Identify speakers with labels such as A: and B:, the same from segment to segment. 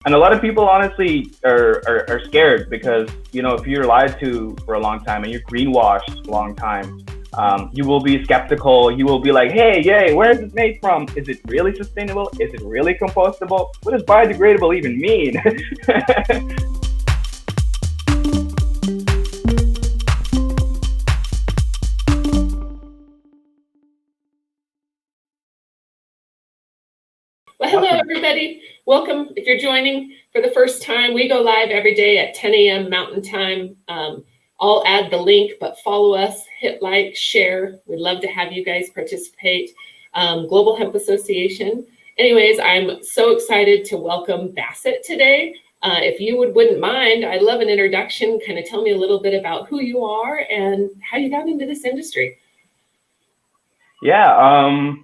A: And a lot of people honestly are scared because, if you're lied to for a long time and you're greenwashed a long time, you will be skeptical. You will be like, hey, yay, where is it made from? Is it really sustainable? Is it really compostable? What does biodegradable even mean?
B: Well, hello, everybody. Welcome. If you're joining for the first time, we go live every day at 10 a.m. Mountain Time. I'll add the link, but follow us, hit like, share. We'd love to have you guys participate. Global Hemp Association. Anyways, I'm so excited to welcome Basit today. If you wouldn't mind, I'd love an introduction. Kind of tell me a little bit about who you are and how you got into this industry.
A: Yeah,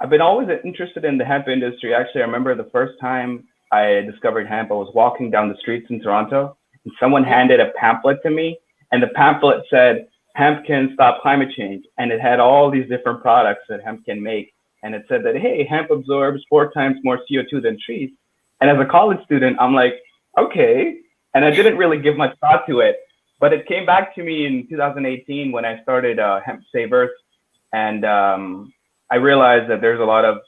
A: I've been always interested in the hemp industry. Actually, I remember the first time I discovered hemp, I was walking down the streets in Toronto and someone handed a pamphlet to me, and the pamphlet said, hemp can stop climate change. And it had all these different products that hemp can make. And it said that, hey, hemp absorbs 4 times more CO2 than trees. And as a college student, I'm like, okay. And I didn't really give much thought to it, but it came back to me in 2018 when I started Hemp Save Earth. And I realized that there's a lot of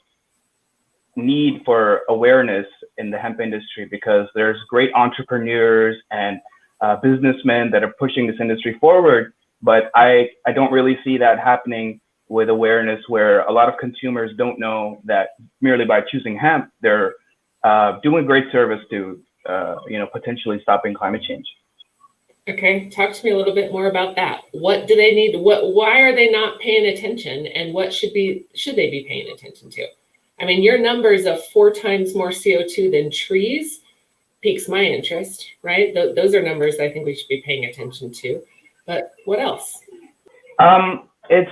A: need for awareness in the hemp industry because there's great entrepreneurs and businessmen that are pushing this industry forward. But I don't really see that happening with awareness, where a lot of consumers don't know that merely by choosing hemp, they're doing great service to, potentially stopping climate change.
B: Okay, talk to me a little bit more about that. What do they need? Why are they not paying attention? And what should they be paying attention to? I mean, your numbers of 4 times more CO2 than trees piques my interest, right? Those are numbers I think we should be paying attention to. But what else?
A: It's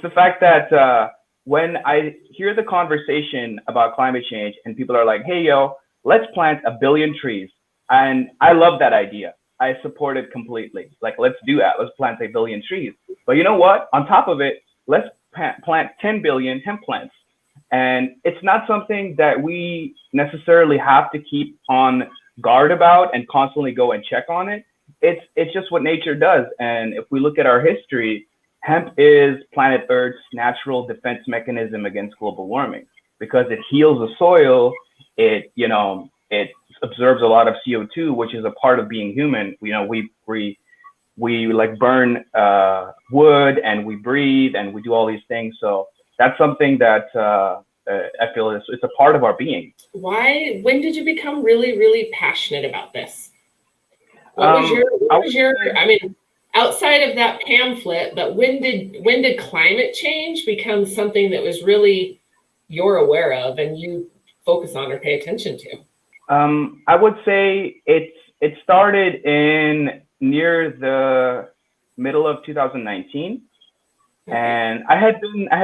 A: the fact that when I hear the conversation about climate change and people are like, hey, yo, let's plant 1 billion trees. And I love that idea. I support it completely. Like, let's do that. Let's plant 1 billion trees. But you know what? On top of it, let's plant 10 billion hemp plants. And it's not something that we necessarily have to keep on guard about and constantly go and check on it. It's just what nature does. And if we look at our history, hemp is planet Earth's natural defense mechanism against global warming because it heals the soil. It absorbs a lot of CO2, which is a part of being human. We like burn wood and we breathe and we do all these things. So that's something that I feel it's a part of our being.
B: When did you become really, really passionate about this? What was your, I mean, outside of that pamphlet, but when did climate change become something that was really you're aware of and you focus on or pay attention to?
A: I would say it started in near the middle of 2019, and I had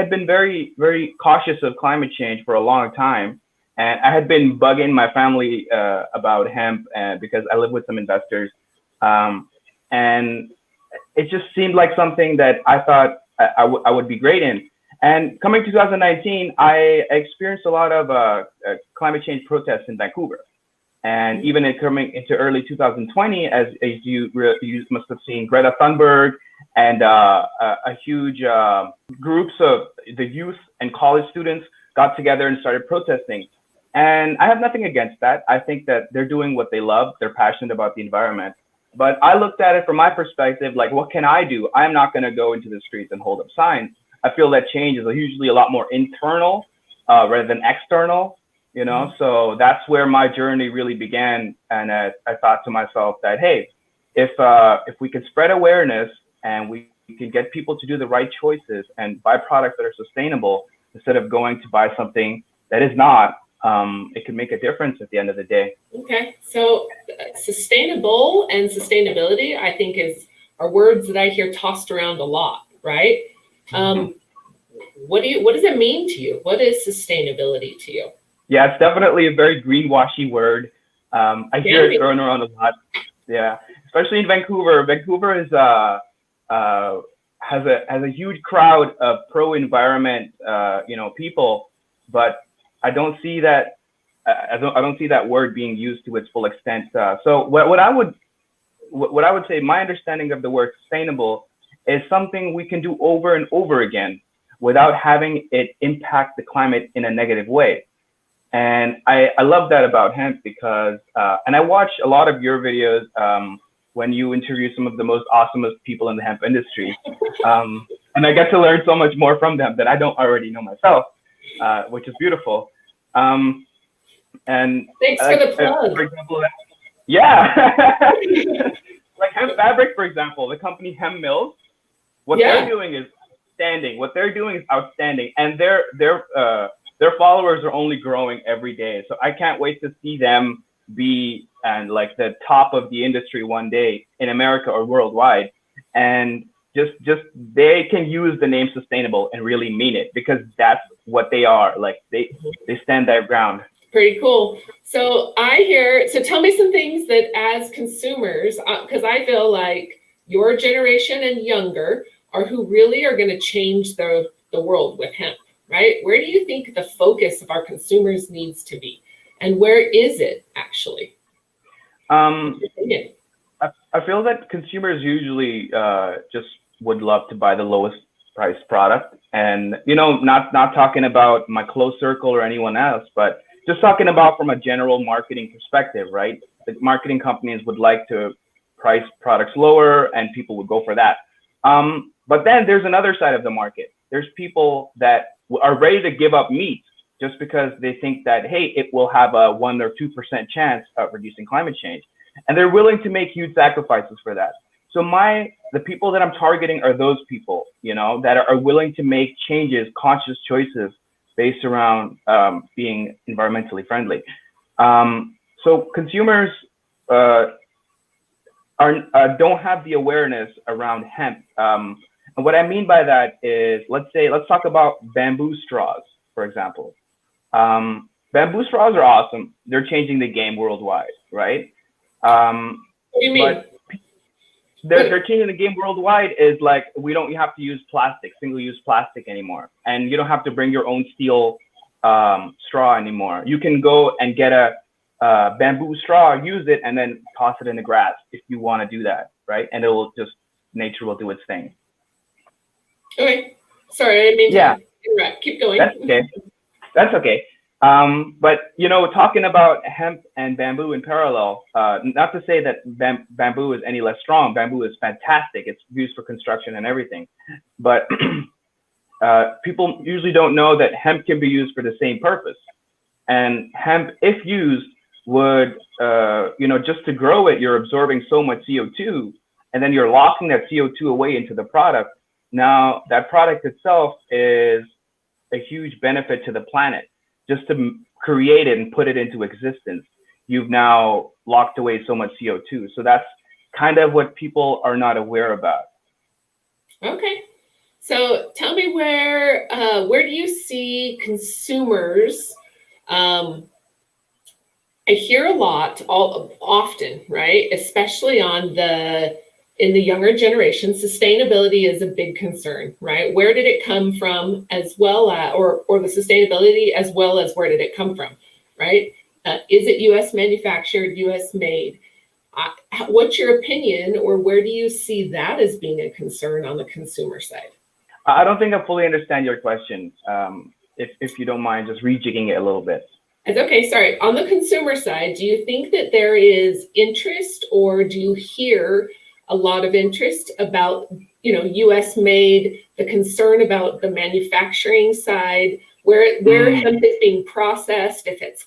A: been very, very cautious of climate change for a long time, and I had been bugging my family about hemp because I live with some investors, and it just seemed like something that I thought I would be great in. And coming to 2019, I experienced a lot of climate change protests in Vancouver. And even coming into early 2020, as you must have seen, Greta Thunberg and a huge groups of the youth and college students got together and started protesting. And I have nothing against that. I think that they're doing what they love. They're passionate about the environment. But I looked at it from my perspective, like, what can I do? I'm not going to go into the streets and hold up signs. I feel that change is usually a lot more internal rather than external. So that's where my journey really began. And I thought to myself that, hey, if we can spread awareness and we can get people to do the right choices and buy products that are sustainable instead of going to buy something that is not, it can make a difference at the end of the day.
B: Okay, so sustainable and sustainability, I think, are words that I hear tossed around a lot, right? What does it mean to you? What is sustainability to you?
A: Yeah, it's definitely a very greenwashy word. I hear it thrown around a lot. Yeah, especially in Vancouver. Vancouver is has a huge crowd of pro-environment, people, but I don't see that I don't see that word being used to its full extent. So what I would say, my understanding of the word sustainable is something we can do over and over again without having it impact the climate in a negative way. And I love that about hemp because, and I watch a lot of your videos when you interview some of the most awesomest people in the hemp industry. And I get to learn so much more from them that I don't already know myself, which is beautiful. And
B: thanks for the plug.
A: For example, yeah, like hemp fabric, for example, the company Hemp Mills, what they're doing is outstanding. What they're doing is outstanding, and their followers are only growing every day. So I can't wait to see them be and like the top of the industry one day in America or worldwide. And just they can use the name sustainable and really mean it, because that's what they are. Like they stand their ground.
B: Pretty cool. So tell me some things that as consumers, because I feel like your generation and younger are who really are going to change the world with hemp, right? Where do you think the focus of our consumers needs to be? And where is it actually?
A: I feel that consumers usually just would love to buy the lowest priced product. And, not talking about my close circle or anyone else, but just talking about from a general marketing perspective, right? The marketing companies would like to price products lower and people would go for that. But then there's another side of the market. There's people that are ready to give up meat just because they think that, hey, it will have a 1 or 2% chance of reducing climate change. And they're willing to make huge sacrifices for that. So the people that I'm targeting are those people, that are willing to make changes, conscious choices based around being environmentally friendly. So consumers don't have the awareness around hemp. And what I mean by that is, let's talk about bamboo straws, for example. Bamboo straws are awesome. They're changing the game worldwide, right?
B: What do you mean?
A: They're changing the game worldwide is like, we don't have to use plastic, single-use plastic anymore. And you don't have to bring your own steel straw anymore. You can go and get a bamboo straw, use it, and then toss it in the grass if you want to do that, right? And nature will do its thing.
B: Okay. Sorry, I didn't mean to interrupt. Keep going.
A: That's okay. But, talking about hemp and bamboo in parallel, not to say that bamboo is any less strong. Bamboo is fantastic. It's used for construction and everything. But people usually don't know that hemp can be used for the same purpose. And hemp, if used, would, just to grow it, you're absorbing so much CO2, and then you're locking that CO2 away into the product. Now, that product itself is a huge benefit to the planet. Just to create it and put it into existence, you've now locked away so much CO2. So that's kind of what people are not aware about. Okay.
B: So tell me where do you see consumers? I hear a lot often, right? Especially in the younger generation, sustainability is a big concern, right? Where did it come from, as well as, or the sustainability as well as where did it come from, right? Is it U.S. manufactured, U.S. made? What's your opinion, or where do you see that as being a concern on the consumer side?
A: I don't think I fully understand your question. If you don't mind just rejigging it a little bit.
B: It's okay, sorry. On the consumer side, do you think that there is interest, or do you hear a lot of interest about, U.S. made, the concern about the manufacturing side, where hemp is being processed, if it's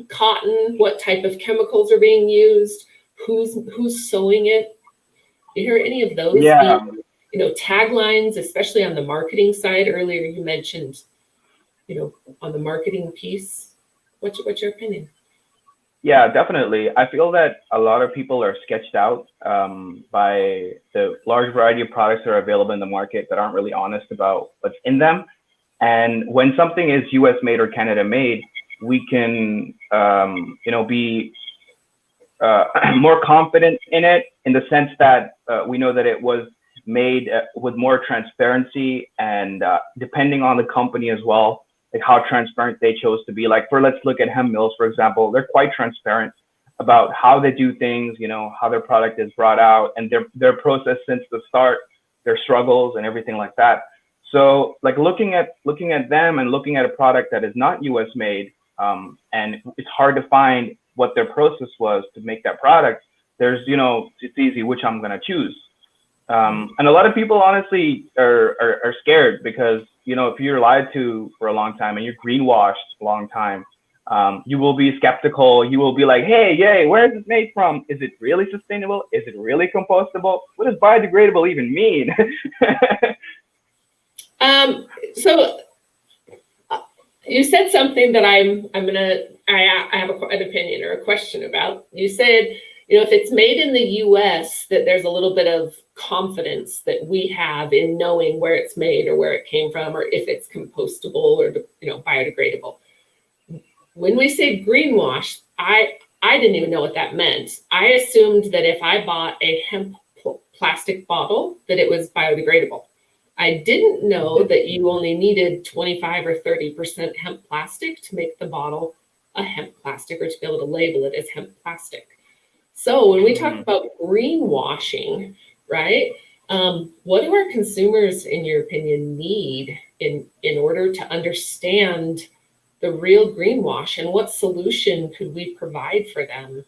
B: cotton, what type of chemicals are being used, who's sewing it? Do you hear any of those?
A: Yeah.
B: Taglines, especially on the marketing side. Earlier you mentioned, on the marketing piece. What's your opinion?
A: Yeah, definitely. I feel that a lot of people are sketched out by the large variety of products that are available in the market that aren't really honest about what's in them. And when something is US made or Canada made, we can, be more confident in it, in the sense that we know that it was made with more transparency, and depending on the company as well, how transparent they chose to be. Like, let's look at hemp mills, for example. They're quite transparent about how they do things, how their product is brought out, and their process since the start, their struggles and everything like that. So like looking at them and looking at a product that is not US made, and it's hard to find what their process was to make that product. There's, it's easy which I'm gonna choose. And a lot of people honestly are scared because, if you're lied to for a long time and you're greenwashed a long time, you will be skeptical. You will be like, hey, yay, where is this made from? Is it really sustainable? Is it really compostable? What does biodegradable even mean?
B: So you said something that I have an opinion or a question about. You said, if it's made in the US, that there's a little bit of confidence that we have in knowing where it's made or where it came from, or if it's compostable or, biodegradable. When we say greenwash, I didn't even know what that meant. I assumed that if I bought a hemp plastic bottle, that it was biodegradable. I didn't know that you only needed 25 or 30% hemp plastic to make the bottle a hemp plastic, or to be able to label it as hemp plastic. So when we talk about greenwashing, right, what do our consumers, in your opinion, need in order to understand the real greenwash, and what solution could we provide for them?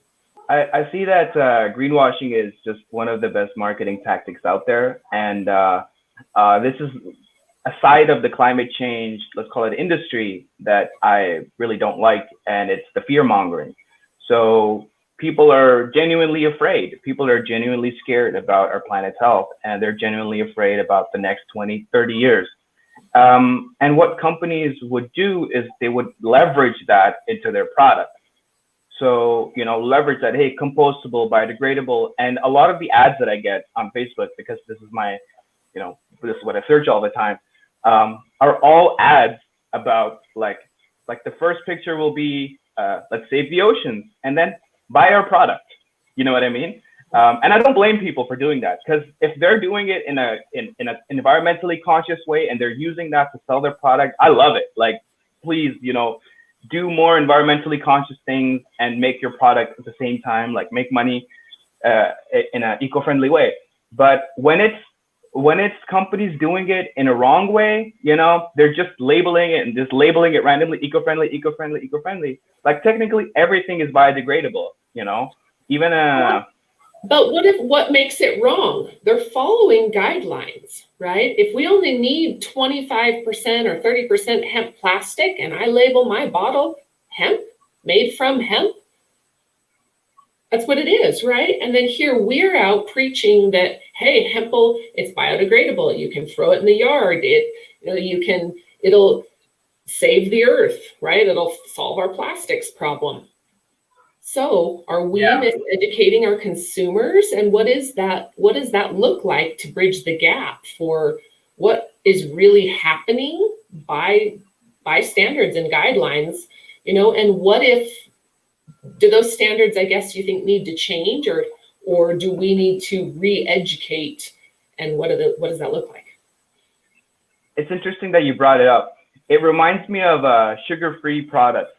A: I see that greenwashing is just one of the best marketing tactics out there. And this is a side of the climate change, let's call it industry, that I really don't like, and it's the fear mongering. So people are genuinely afraid. People are genuinely scared about our planet's health, and they're genuinely afraid about the next 20, 30 years. And what companies would do is they would leverage that into their product. So, leverage that, hey, compostable, biodegradable. And a lot of the ads that I get on Facebook, because this is my, this is what I search all the time, are all ads about like the first picture will be, let's save the oceans, and then buy our product. You know what I mean? And I don't blame people for doing that, because if they're doing it in an environmentally conscious way and they're using that to sell their product, I love it. Like, please, do more environmentally conscious things and make your product at the same time, like make money in an eco-friendly way. But when it's companies doing it in a wrong way, they're just labeling it and just labeling it randomly, eco-friendly, eco-friendly, eco-friendly. Like, technically everything is biodegradable, even
B: But what makes it wrong? They're following guidelines, right? If we only need 25% or 30% hemp plastic, and I label my bottle hemp, made from hemp, that's what it is, right? And then here we're out preaching that, hey, hemp, it's biodegradable. You can throw it in the yard. It'll save the earth, right? It'll solve our plastics problem. So are we educating our consumers? And what does that look like to bridge the gap for what is really happening by standards and guidelines, and do those standards, I guess, you think need to change, or do we need to re-educate, and what does that look like?
A: It's interesting that you brought it up. It reminds me of sugar-free products.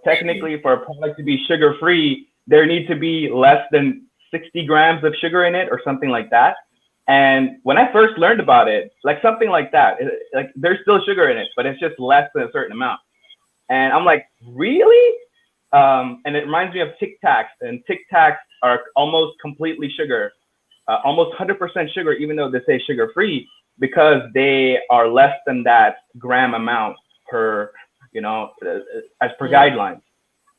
A: Technically, for a product to be sugar-free, there needs to be less than 60 grams of sugar in it or something like that. And when I first learned about it, like something like that, like there's still sugar in it, but it's just less than a certain amount. And I'm like, really? And it reminds me of Tic Tacs, and Tic Tacs are almost completely sugar, almost 100% sugar, even though they say sugar-free, because they are less than that gram amount per, as per guidelines.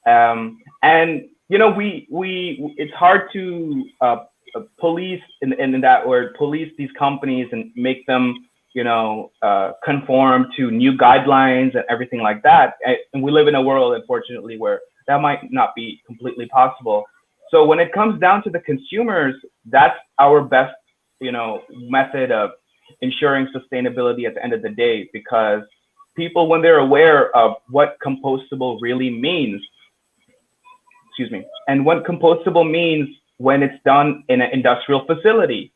A: And, it's hard to police, in that word, police these companies and make them, conform to new guidelines and everything like that. And we live in a world, unfortunately, where that might not be completely possible. So when it comes down to the consumers, that's our best, method of ensuring sustainability at the end of the day, because people, when they're aware of what compostable really means, and what compostable means when it's done in an industrial facility.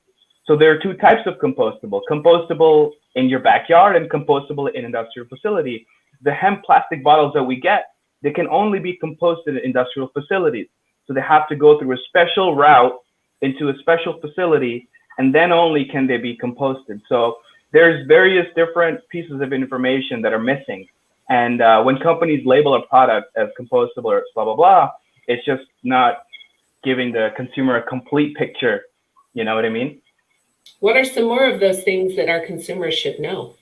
A: So there are two types of compostable in your backyard and compostable in industrial facility. the hemp plastic bottles that we get, they can only be composted in industrial facilities. So they have to go through a special route into a special facility, and then only can they be composted. So there's various different pieces of information that are missing. And when companies label a product as compostable or blah, blah, blah, it's just not giving the consumer a complete picture. You know what I mean?
B: What are some more of those things that our consumers should know?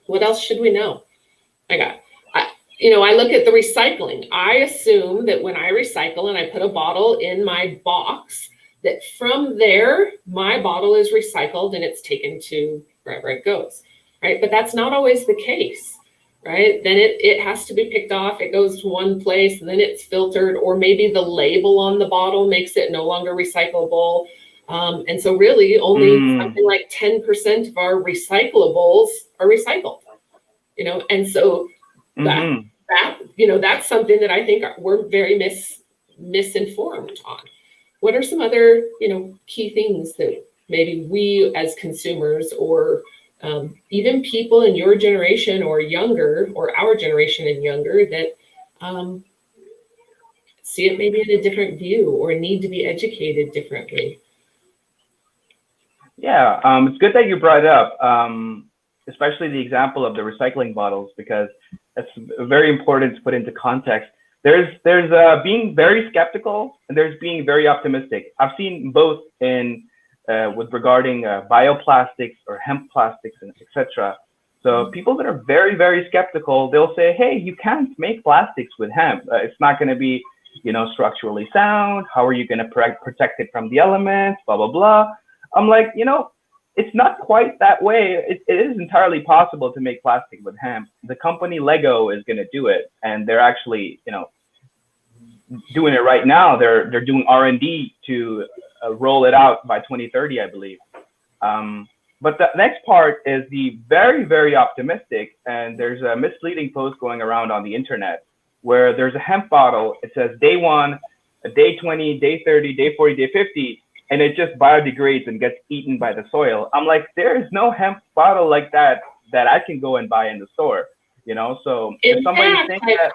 B: What else should we know? I look at the recycling. I assume that when I recycle and I put a bottle in my box, that from there, my bottle is recycled and it's taken to wherever it goes, right? But that's not always the case, right? Then it has to be picked off. It goes to one place and then it's filtered, or maybe the label on the bottle makes it no longer recyclable. And so really only something like 10% of our recyclables are recycled, and so that's something that I think we're very misinformed on. What are some other, key things that maybe we as consumers, or even people in your generation or younger, or our generation and younger, that see it maybe in a different view or need to be educated differently?
A: Yeah, it's good that you brought it up, especially the example of the recycling bottles, because that's very important to put into context. There's being very skeptical and there's being very optimistic. I've seen both in with regarding bioplastics or hemp plastics and etc. So people that are very, very skeptical, they'll say, hey, you can't make plastics with hemp. It's not going to be, structurally sound. How are you going to protect it from the elements? Blah, blah, blah. I'm like, it's not quite that way. It is entirely possible to make plastic with hemp. The company Lego is going to do it, and they're actually, doing it right now. They're doing R&D to roll it out by 2030, I believe. But the next part is the very, very optimistic, and there's a misleading post going around on the internet where there's a hemp bottle. It says day 1, day 20, day 30, day 40, day 50. And it just biodegrades and gets eaten by the soil. I'm like, there is no hemp bottle like that I can go and buy in the store, So if somebody thinks that,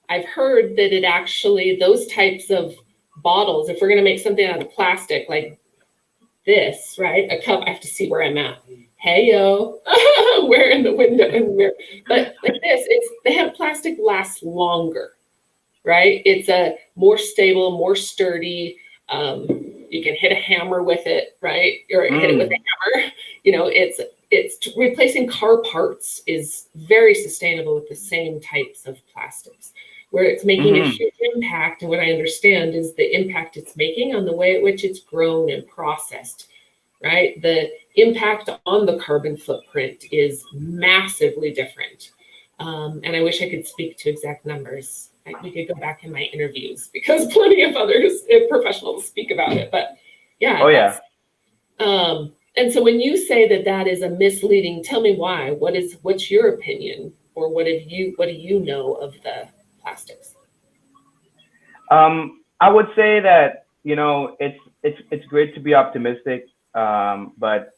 B: I've heard that it actually, those types of bottles, if we're going to make something out of plastic like this, right? A cup, I have to see where I'm at. Hey yo, where in the window and where? But like this, the hemp plastic lasts longer, right? It's a more stable, more sturdy. You can hit a hammer with it, right? Or hit it with a hammer. It's replacing car parts is very sustainable with the same types of plastics, where it's making a huge impact. And what I understand is the impact it's making on the way at which it's grown and processed, right? The impact on the carbon footprint is massively different. And I wish I could speak to exact numbers. We could go back in my interviews because plenty of others, professionals, speak about it. But yeah.
A: Oh yeah.
B: And so when you say that is a misleading, tell me why. What's your opinion, or what do you know of the plastics?
A: I would say that it's great to be optimistic, but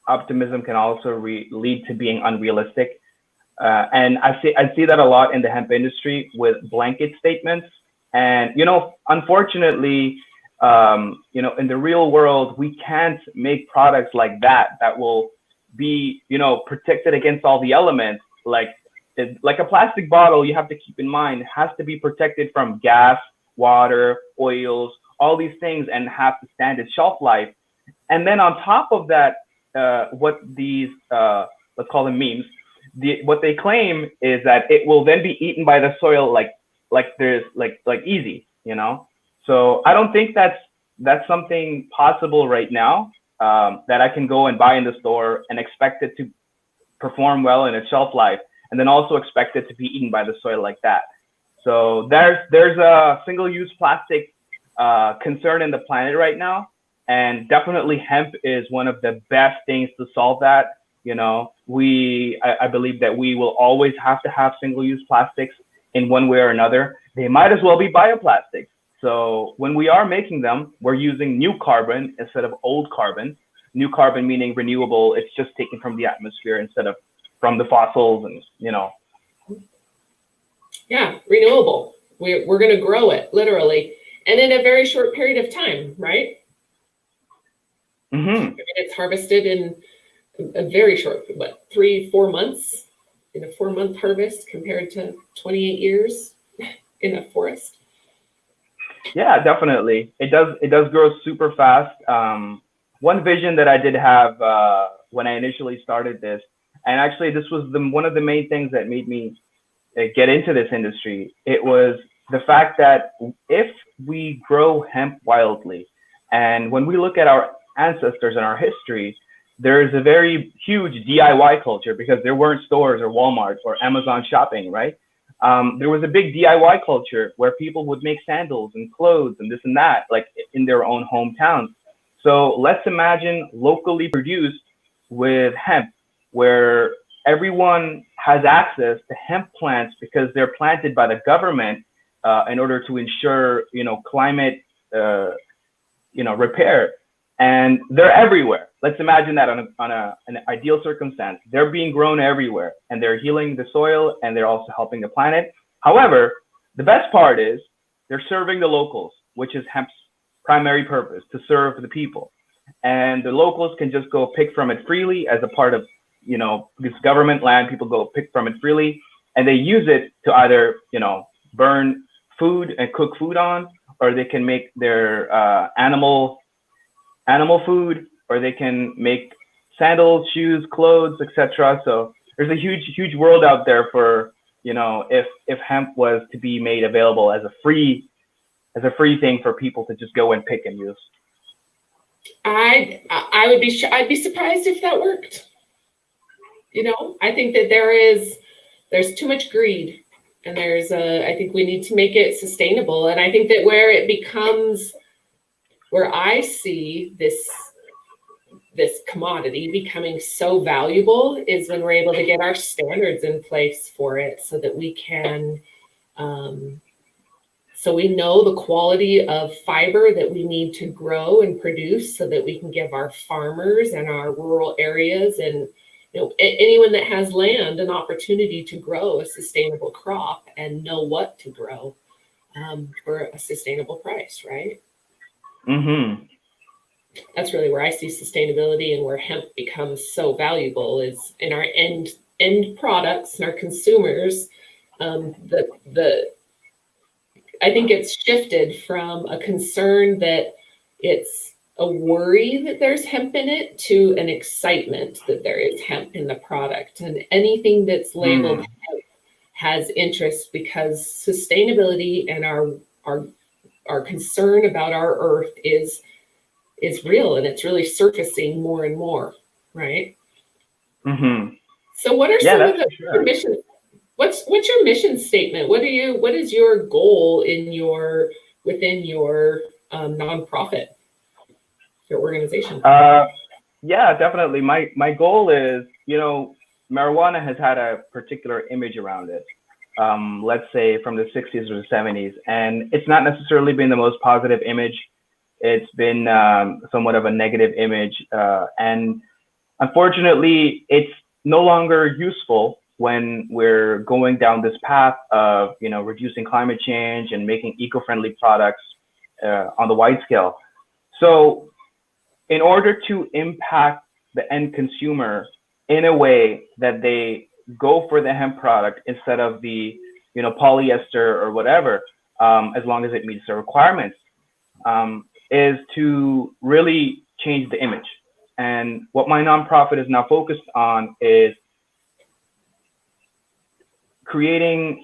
A: optimism can also lead to being unrealistic. And I see that a lot in the hemp industry with blanket statements. And, unfortunately, in the real world, we can't make products like that will be, protected against all the elements. Like a plastic bottle, you have to keep in mind, has to be protected from gas, water, oils, all these things, and have to stand its shelf life. And then on top of that, what these, let's call them memes, what they claim is that it will then be eaten by the soil like there's like easy, So I don't think that's something possible right now, that I can go and buy in the store and expect it to perform well in its shelf life, and then also expect it to be eaten by the soil like that. So there's a single-use plastic concern in the planet right now, and definitely hemp is one of the best things to solve that. I believe that we will always have to have single-use plastics in one way or another. They might as well be bioplastics. So when we are making them, we're using new carbon instead of old carbon. New carbon meaning renewable. It's just taken from the atmosphere instead of from the fossils and,
B: Yeah, renewable. We're going to grow it literally, and in a very short period of time, right?
A: Mm-hmm.
B: I mean, it's harvested in a very short, 3-4 months, in a 4-month harvest compared to 28 years in a forest.
A: Yeah, definitely. It does grow super fast. One vision that I did have when I initially started this, and actually this was one of the main things that made me get into this industry. It was the fact that if we grow hemp wildly, and when we look at our ancestors and our history, there's a very huge DIY culture because there weren't stores or Walmart or Amazon shopping, right? There was a big DIY culture where people would make sandals and clothes and this and that, like in their own hometowns. So let's imagine locally produced with hemp, where everyone has access to hemp plants because they're planted by the government in order to ensure, climate, repair, and they're everywhere. Let's imagine that on an ideal circumstance, they're being grown everywhere, and they're healing the soil, and they're also helping the planet. However, the best part is they're serving the locals, which is hemp's primary purpose, to serve the people. And the locals can just go pick from it freely as a part of, this government land. People go pick from it freely, and they use it to either, burn food and cook food on, or they can make their animal food, or they can make sandals, shoes, clothes, etc. So there's a huge world out there for, if hemp was to be made available as a free thing for people to just go and pick and use.
B: I'd be surprised if that worked. I think that there's too much greed, and I think we need to make it sustainable. And I think that where I see this commodity becoming so valuable is when we're able to get our standards in place for it, so that we can, so we know the quality of fiber that we need to grow and produce, so that we can give our farmers and our rural areas and anyone that has land an opportunity to grow a sustainable crop and know what to grow for a sustainable price, right?
A: Mm-hmm.
B: That's really where I see sustainability, and where hemp becomes so valuable is in our end products and our consumers. I think it's shifted from a concern that it's a worry that there's hemp in it to an excitement that there is hemp in the product. And anything that's labeled hemp has interest, because sustainability and our concern about our earth is real, and it's really surfacing more and more, right?
A: Mm-hmm.
B: So what are some of your missions? What's your mission statement? What is your goal within your nonprofit, your organization?
A: Yeah, definitely. My goal is, marijuana has had a particular image around it. Let's say from the 60s or the 70s, and it's not necessarily been the most positive image. It's been somewhat of a negative image, and unfortunately, it's no longer useful when we're going down this path of, reducing climate change and making eco-friendly products on the wide scale. So in order to impact the end consumer in a way that they go for the hemp product instead of the, polyester or whatever, as long as it meets the requirements, is to really change the image. And what my nonprofit is now focused on is creating,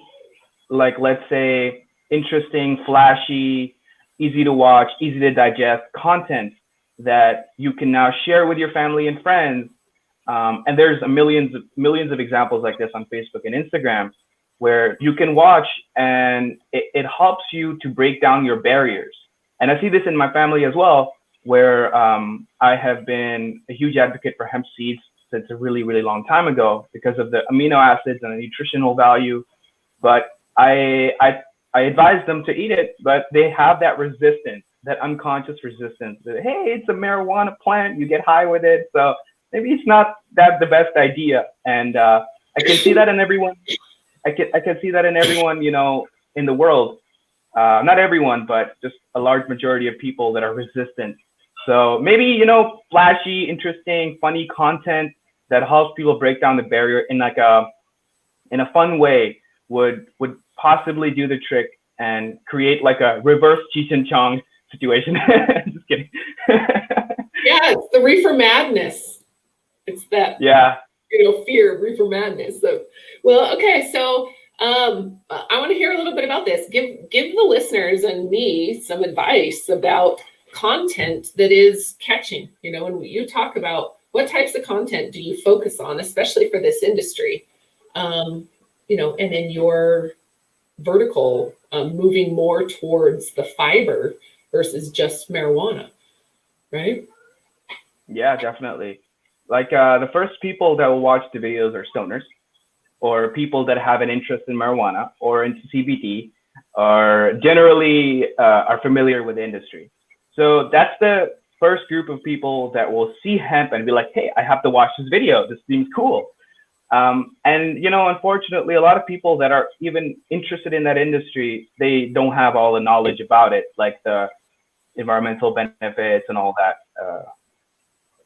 A: let's say, interesting, flashy, easy to watch, easy to digest content that you can now share with your family and friends. And there's millions of examples like this on Facebook and Instagram, where you can watch, and it helps you to break down your barriers. And I see this in my family as well, where I have been a huge advocate for hemp seeds since a really, really long time ago because of the amino acids and the nutritional value. But I advise them to eat it, but they have that resistance, that unconscious resistance that, hey, it's a marijuana plant, you get high with it, so maybe it's not the best idea. And I can see that in I can see that in everyone, in the world. Not everyone, but just a large majority of people that are resistant. So maybe, flashy, interesting, funny content that helps people break down the barrier in like in a fun way would possibly do the trick and create like a reverse Cheech and Chong situation. Just kidding.
B: Yeah, it's the reefer madness. It's that
A: Yeah.
B: fear of reefer madness. So, well, okay, so I want to hear a little bit about this. Give the listeners and me some advice about content that is catching. When you talk about what types of content do you focus on, especially for this industry, and in your vertical, moving more towards the fiber versus just marijuana, right?
A: Yeah, definitely. Like the first people that will watch the videos are stoners, or people that have an interest in marijuana or into CBD, or generally are familiar with the industry. So that's the first group of people that will see hemp and be like, hey, I have to watch this video. This seems cool. And unfortunately, a lot of people that are even interested in that industry, they don't have all the knowledge about it, like the environmental benefits and all that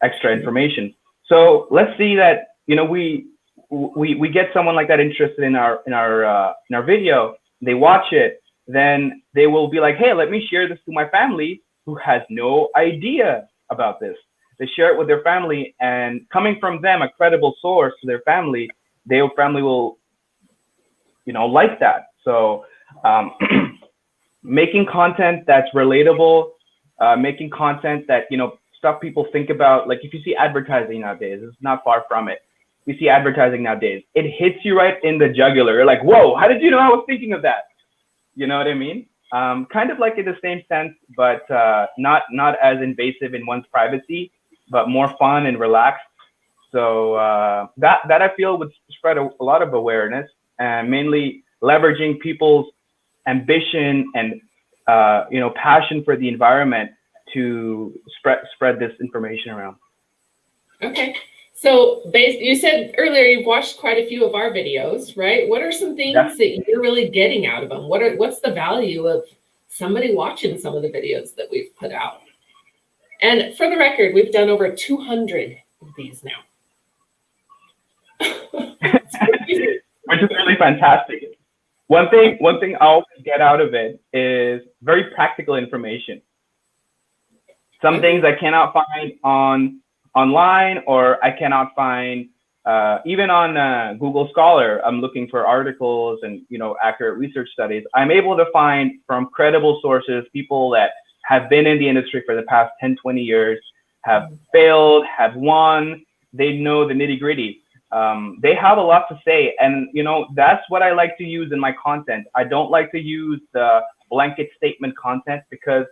A: extra information. So let's see that we get someone like that interested in our video. They watch it, then they will be like, hey, let me share this to my family who has no idea about this. They share it with their family, and coming from them, a credible source to their family, their family will, like that. So making content that's relatable, making content that, stuff people think about. Like if you see advertising nowadays, it's not far from it. You see advertising nowadays, it hits you right in the jugular. You're like, whoa, how did you know I was thinking of that? You know what I mean? Kind of like in the same sense, but not as invasive in one's privacy, but more fun and relaxed. So that I feel would spread a lot of awareness, and mainly leveraging people's ambition and passion for the environment to spread this information around.
B: Okay. So you said earlier you've watched quite a few of our videos, right? What are some things that you're really getting out of them? What's the value of somebody watching some of the videos that we've put out? And for the record, we've done over 200 of these now.
A: Which is really fantastic. One thing I always get out of it is very practical information. Some things I cannot find online, or I cannot find even on Google Scholar. I'm looking for articles and accurate research studies. I'm able to find from credible sources, people that have been in the industry for the past 10, 20 years, have failed, have won. They know the nitty gritty. They have a lot to say, and that's what I like to use in my content. I don't like to use the blanket statement content, because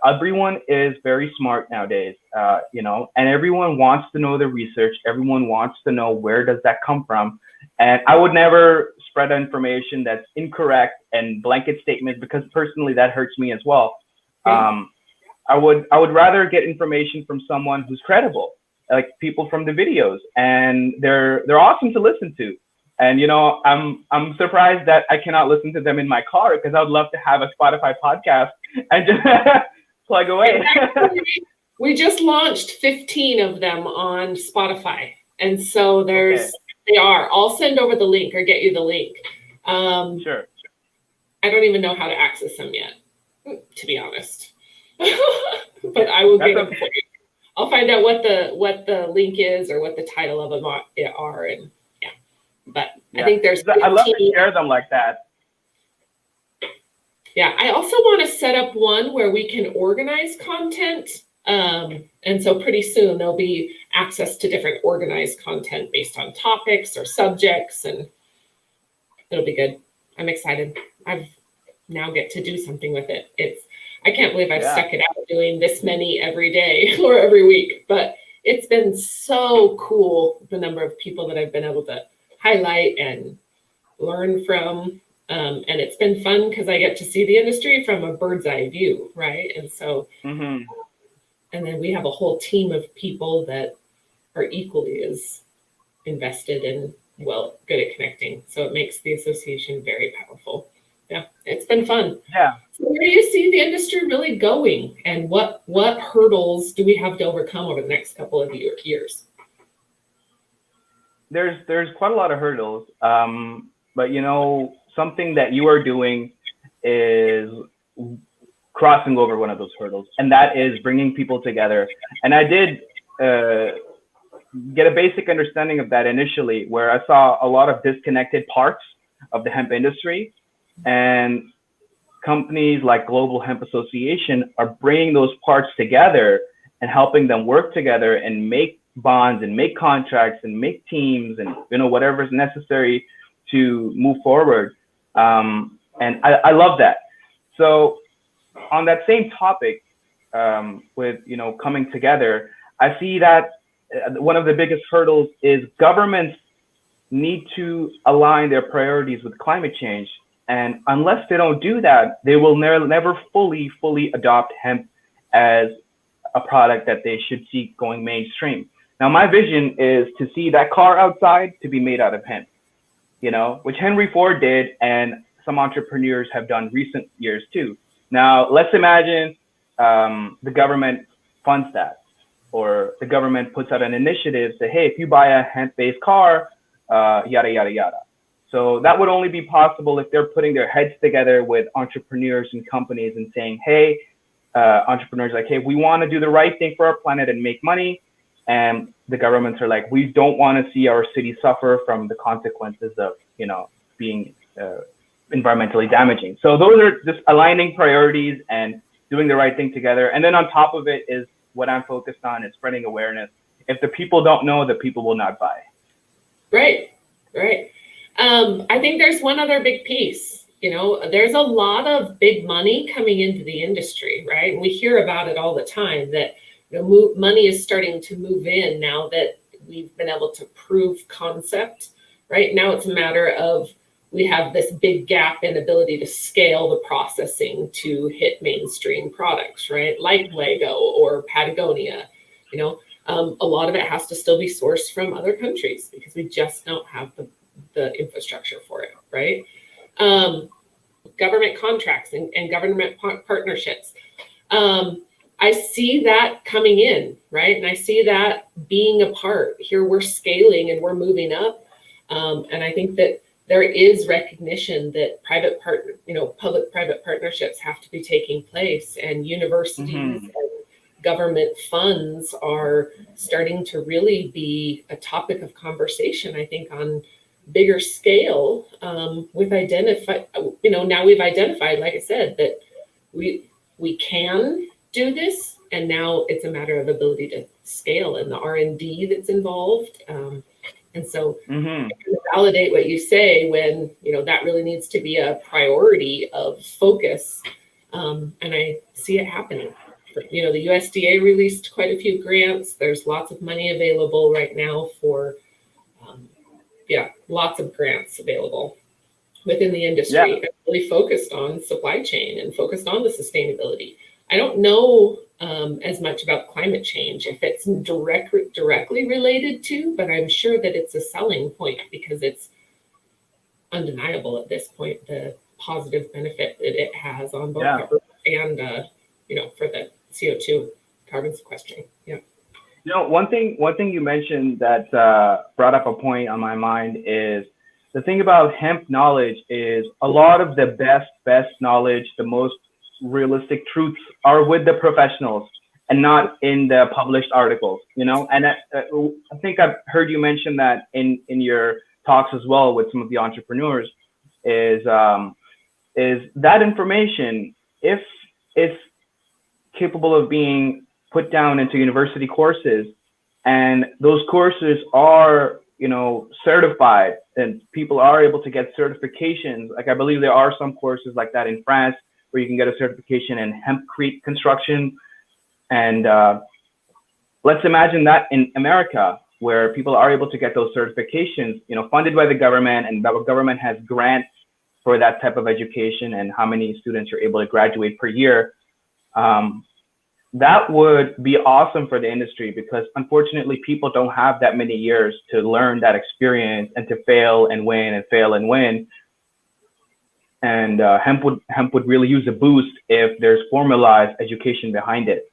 A: everyone is very smart nowadays, and everyone wants to know the research. Everyone wants to know where does that come from. And I would never spread information that's incorrect and blanket statements, because personally that hurts me as well. I would rather get information from someone who's credible, like people from the videos, and they're awesome to listen to. And I'm surprised that I cannot listen to them in my car, because I would love to have a Spotify podcast and just plug away.
B: We just launched 15 of them on Spotify, and so they are. I'll send over the link or get you the link.
A: Sure.
B: I don't even know how to access them yet, to be honest. But I will get them for you. I'll find out what the link is or what the title of them are, and but I think there's 15.
A: I love to share them like that.
B: Yeah, I also want to set up one where we can organize content. And so pretty soon there'll be access to different organized content based on topics or subjects, and it'll be good. I'm excited. I've now get to do something with it. I can't believe I've stuck it out doing this many every day or every week, but it's been so cool, the number of people that I've been able to highlight and learn from. And it's been fun because I get to see the industry from a bird's eye view, right? And so, and then we have a whole team of people that are equally as invested in good at connecting. So it makes the association very powerful. Yeah, it's been fun.
A: Yeah.
B: So where do you see the industry really going, and what hurdles do we have to overcome over the next couple of years?
A: There's quite a lot of hurdles, but something that you are doing is crossing over one of those hurdles, and that is bringing people together. And I did get a basic understanding of that initially, where I saw a lot of disconnected parts of the hemp industry, and companies like Global Hemp Association are bringing those parts together and helping them work together and make bonds and make contracts and make teams and whatever is necessary to move forward. And I love that. So on that same topic, with coming together, I see that one of the biggest hurdles is governments need to align their priorities with climate change. And unless they don't do that, they will never fully adopt hemp as a product that they should see going mainstream. Now, my vision is to see that car outside to be made out of hemp, which Henry Ford did, and some entrepreneurs have done recent years too. Now, let's imagine the government funds that, or the government puts out an initiative, say, hey, if you buy a hemp-based car, yada, yada, yada. So that would only be possible if they're putting their heads together with entrepreneurs and companies and saying, hey, entrepreneurs like, hey, we want to do the right thing for our planet and make money. And the governments are like, we don't want to see our city suffer from the consequences of, being environmentally damaging. So those are just aligning priorities and doing the right thing together. And then on top of it is what I'm focused on is spreading awareness. If the people don't know, the people will not buy.
B: Right. I think there's one other big piece. There's a lot of big money coming into the industry, right? And we hear about it all the time that money is starting to move in now that we've been able to prove concept. Right now, it's a matter of we have this big gap in ability to scale the processing to hit mainstream products, right? Like Lego or Patagonia. A lot of it has to still be sourced from other countries because we just don't have the infrastructure for it, right? Government contracts and government partnerships. I see that coming in, right? And I see that being a part. Here we're scaling and we're moving up. And I think that there is recognition that public-private partnerships have to be taking place, and universities and government funds are starting to really be a topic of conversation, I think, on bigger scale. Now we've identified, like I said, that we can do this, and now it's a matter of ability to scale and the R&D that's involved. And so I can validate what you say when, that really needs to be a priority of focus. And I see it happening. The USDA released quite a few grants. There's lots of money available right now for, lots of grants available within the industry. Yeah. Really focused on supply chain and focused on the sustainability. I don't know as much about climate change, if it's directly related to, but I'm sure that it's a selling point because it's undeniable at this point, the positive benefit that it has on both and, for the CO2 carbon sequestration. Yeah.
A: One thing you mentioned that brought up a point on my mind is the thing about hemp knowledge is a lot of the best knowledge, the most realistic truths are with the professionals and not in the published articles, and I think I've heard you mention that in your talks as well with some of the entrepreneurs is that information, if it's capable of being put down into university courses, and those courses are certified and people are able to get certifications. Like I believe there are some courses like that in France where you can get a certification in hempcrete construction. And let's imagine that in America, where people are able to get those certifications, funded by the government, and the government has grants for that type of education and how many students you're able to graduate per year. that would be awesome for the industry because unfortunately people don't have that many years to learn that experience and to fail and win and fail and win. And hemp would really use a boost if there's formalized education behind it.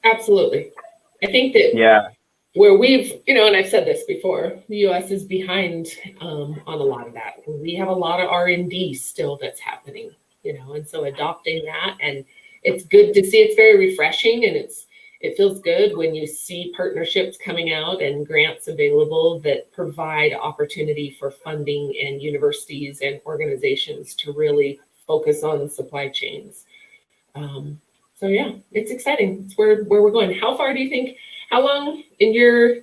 B: Absolutely. I think that
A: Yeah.
B: where we've, and I've said this before, the U.S. is behind on a lot of that. We have a lot of R&D still that's happening, and so adopting that, and it's good to see. It's very refreshing, and it feels good when you see partnerships coming out and grants available that provide opportunity for funding and universities and organizations to really focus on supply chains. So yeah, it's exciting. It's where we're going. How long in your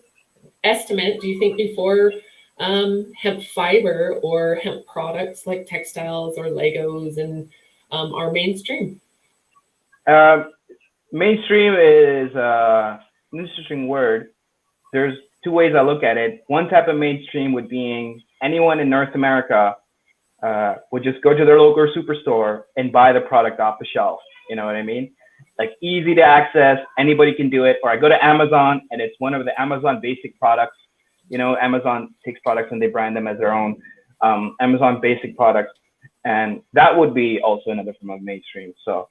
B: estimate do you think before hemp fiber or hemp products like textiles or Legos and are mainstream?
A: Mainstream is an interesting word. There's two ways I look at it. One type of mainstream would be anyone in North America would just go to their local superstore and buy the product off the shelf. You know what I mean? Like easy to access, anybody can do it. Or I go to Amazon and it's one of the Amazon basic products. Amazon takes products and they brand them as their own. Amazon basic products. And that would be also another form of mainstream. So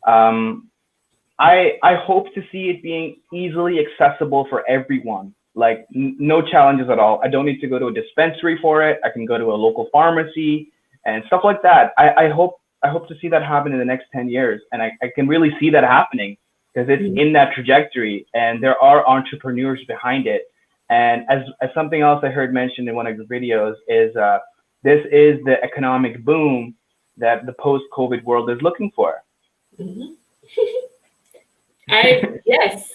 A: I hope to see it being easily accessible for everyone. Like no challenges at all. I don't need to go to a dispensary for it. I can go to a local pharmacy and stuff like that. I hope to see that happen in the next 10 years. And I can really see that happening because it's in that trajectory and there are entrepreneurs behind it. And as something else I heard mentioned in one of your videos is this is the economic boom that the post-COVID world is looking for.
B: Mm-hmm. Yes.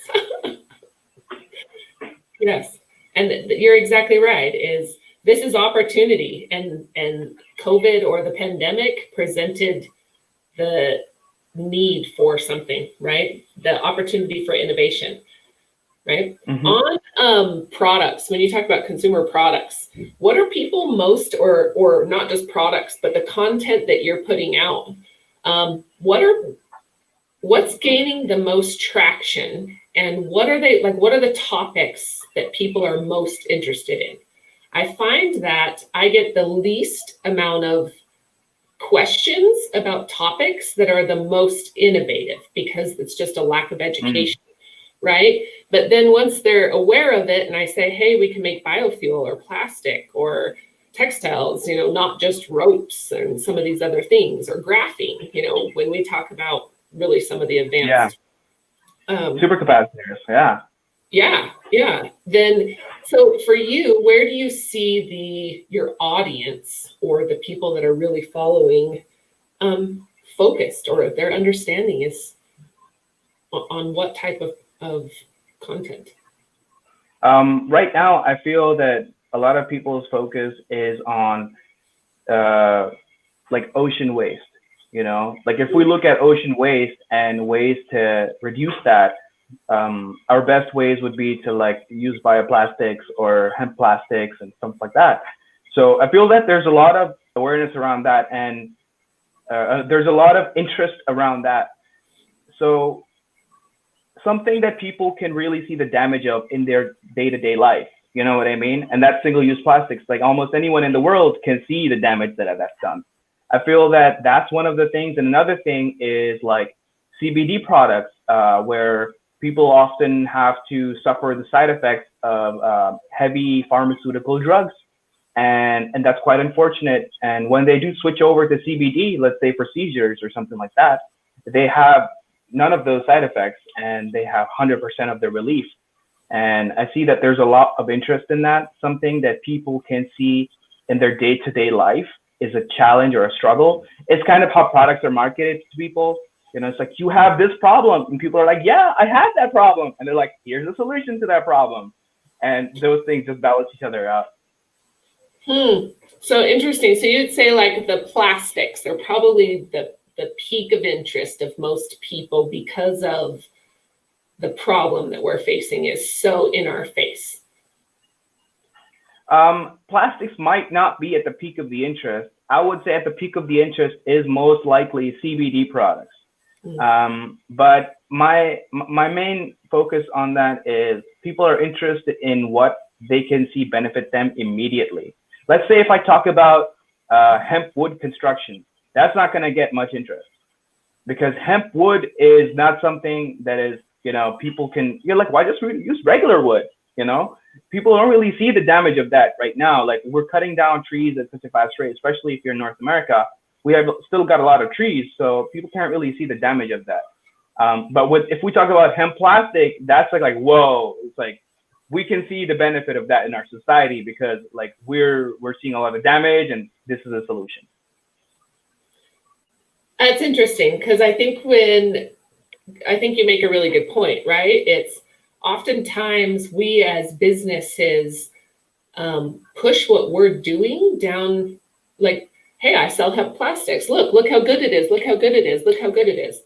B: Yes. And you're exactly right. This is opportunity, and COVID or the pandemic presented the need for something, right? The opportunity for innovation, right? Mm-hmm. On products, when you talk about consumer products, what are people most, or not just products, but the content that you're putting out? What's gaining the most traction, and what are the topics that people are most interested in? I find that I get the least amount of questions about topics that are the most innovative because it's just a lack of education, right? But then once they're aware of it and I say, hey, we can make biofuel or plastic or textiles, not just ropes and some of these other things, or graphene, when we talk about really some of the advanced
A: supercapacitors.
B: Yeah. Then, so for you, where do you see your audience or the people that are really following focused, or their understanding is on what type of content?
A: Right now, I feel that a lot of people's focus is on like ocean waste. Like if we look at ocean waste and ways to reduce that, our best ways would be to use bioplastics or hemp plastics and stuff like that. So I feel that there's a lot of awareness around that, and there's a lot of interest around that. So something that people can really see the damage of in their day-to-day life, you know what I mean? And that's single-use plastics. Like almost anyone in the world can see the damage that's done. I feel that that's one of the things. And another thing is like CBD products, where people often have to suffer the side effects of heavy pharmaceutical drugs. And that's quite unfortunate. And when they do switch over to CBD, let's say for seizures or something like that, they have none of those side effects and they have 100% of the relief. And I see that there's a lot of interest in that, something that people can see in their day-to-day life is a challenge or a struggle. It's kind of how products are marketed to people. It's like, you have this problem, and people are like, yeah, I have that problem. And they're like, here's a solution to that problem. And those things just balance each other out.
B: So interesting. So you'd say like the plastics are probably the peak of interest of most people because of the problem that we're facing is so in our face.
A: Plastics might not be at the peak of the interest. I would say at the peak of the interest is most likely CBD products. But my main focus on that is people are interested in what they can see benefit them immediately. Let's say if I talk about hemp wood construction, that's not going to get much interest because hemp wood is not something that is, people can, you're like, why just use regular wood? People don't really see the damage of that right now. Like we're cutting down trees at such a fast rate, especially if you're in North America. We have still got a lot of trees, so people can't really see the damage of that. But if we talk about hemp plastic, that's like whoa, it's like we can see the benefit of that in our society because like we're seeing a lot of damage, and this is a solution.
B: That's interesting because I think you make a really good point, right? It's oftentimes we as businesses push what we're doing down, like, hey, I sell hemp plastics. Look how good it is. Look how good it is. Look how good it is.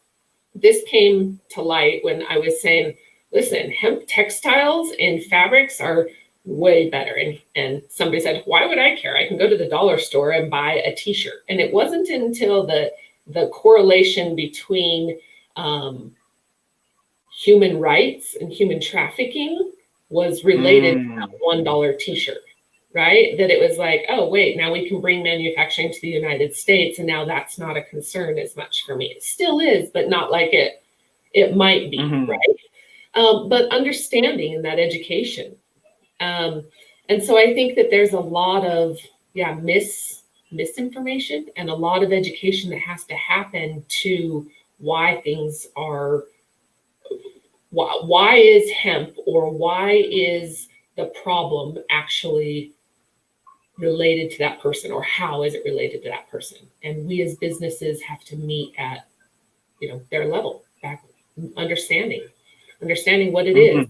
B: This came to light when I was saying, listen, hemp textiles and fabrics are way better. And somebody said, why would I care? I can go to the dollar store and buy a t-shirt. And it wasn't until the correlation between human rights and human trafficking was related to that $1 t-shirt. Right? That it was like, oh, wait, now we can bring manufacturing to the United States. And now that's not a concern as much for me. It still is, but not like it might be, right? But understanding in that education. And so I think that there's a lot of, misinformation and a lot of education that has to happen to why things are, why is hemp or why is the problem actually related to that person, or how is it related to that person? And we as businesses have to meet at their level, back understanding what it is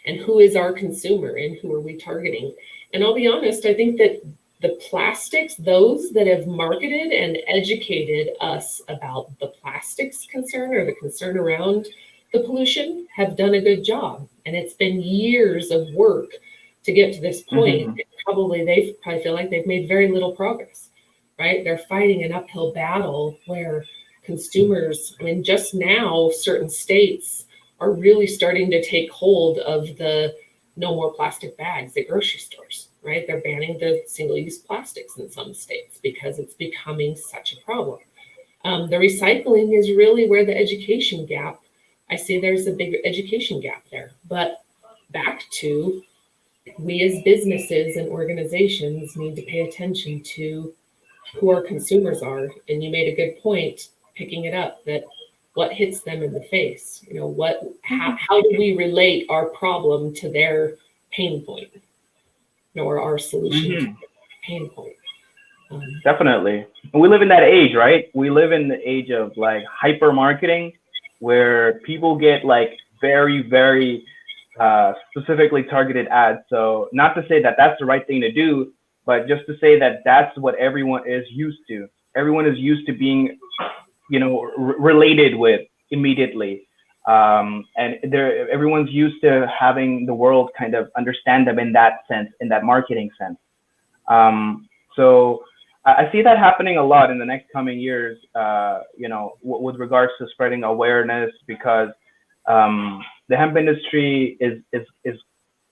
B: and who is our consumer and who are we targeting. And I'll be honest, I think that the plastics, those that have marketed and educated us about the plastics concern or the concern around the pollution have done a good job. And it's been years of work to get to this point. They probably feel like they've made very little progress, right? They're fighting an uphill battle where consumers, just now certain states are really starting to take hold of the no more plastic bags at grocery stores, right? They're banning the single-use plastics in some states because it's becoming such a problem. The recycling is really where the education gap, I see there's a big education gap there. But back to, we as businesses and organizations need to pay attention to who our consumers are. And you made a good point picking it up, that what hits them in the face, how do we relate our problem to their pain point, or our solution to their pain point?
A: Definitely. And we live in that age, right? We live in the age of like hyper marketing, where people get like very, very specifically targeted ads. So not to say that that's the right thing to do, but just to say that that's what everyone is used to. Everyone is used to being, related with immediately. And everyone's used to having the world kind of understand them in that sense, in that marketing sense. So I see that happening a lot in the next coming years, with regards to spreading awareness, because the hemp industry is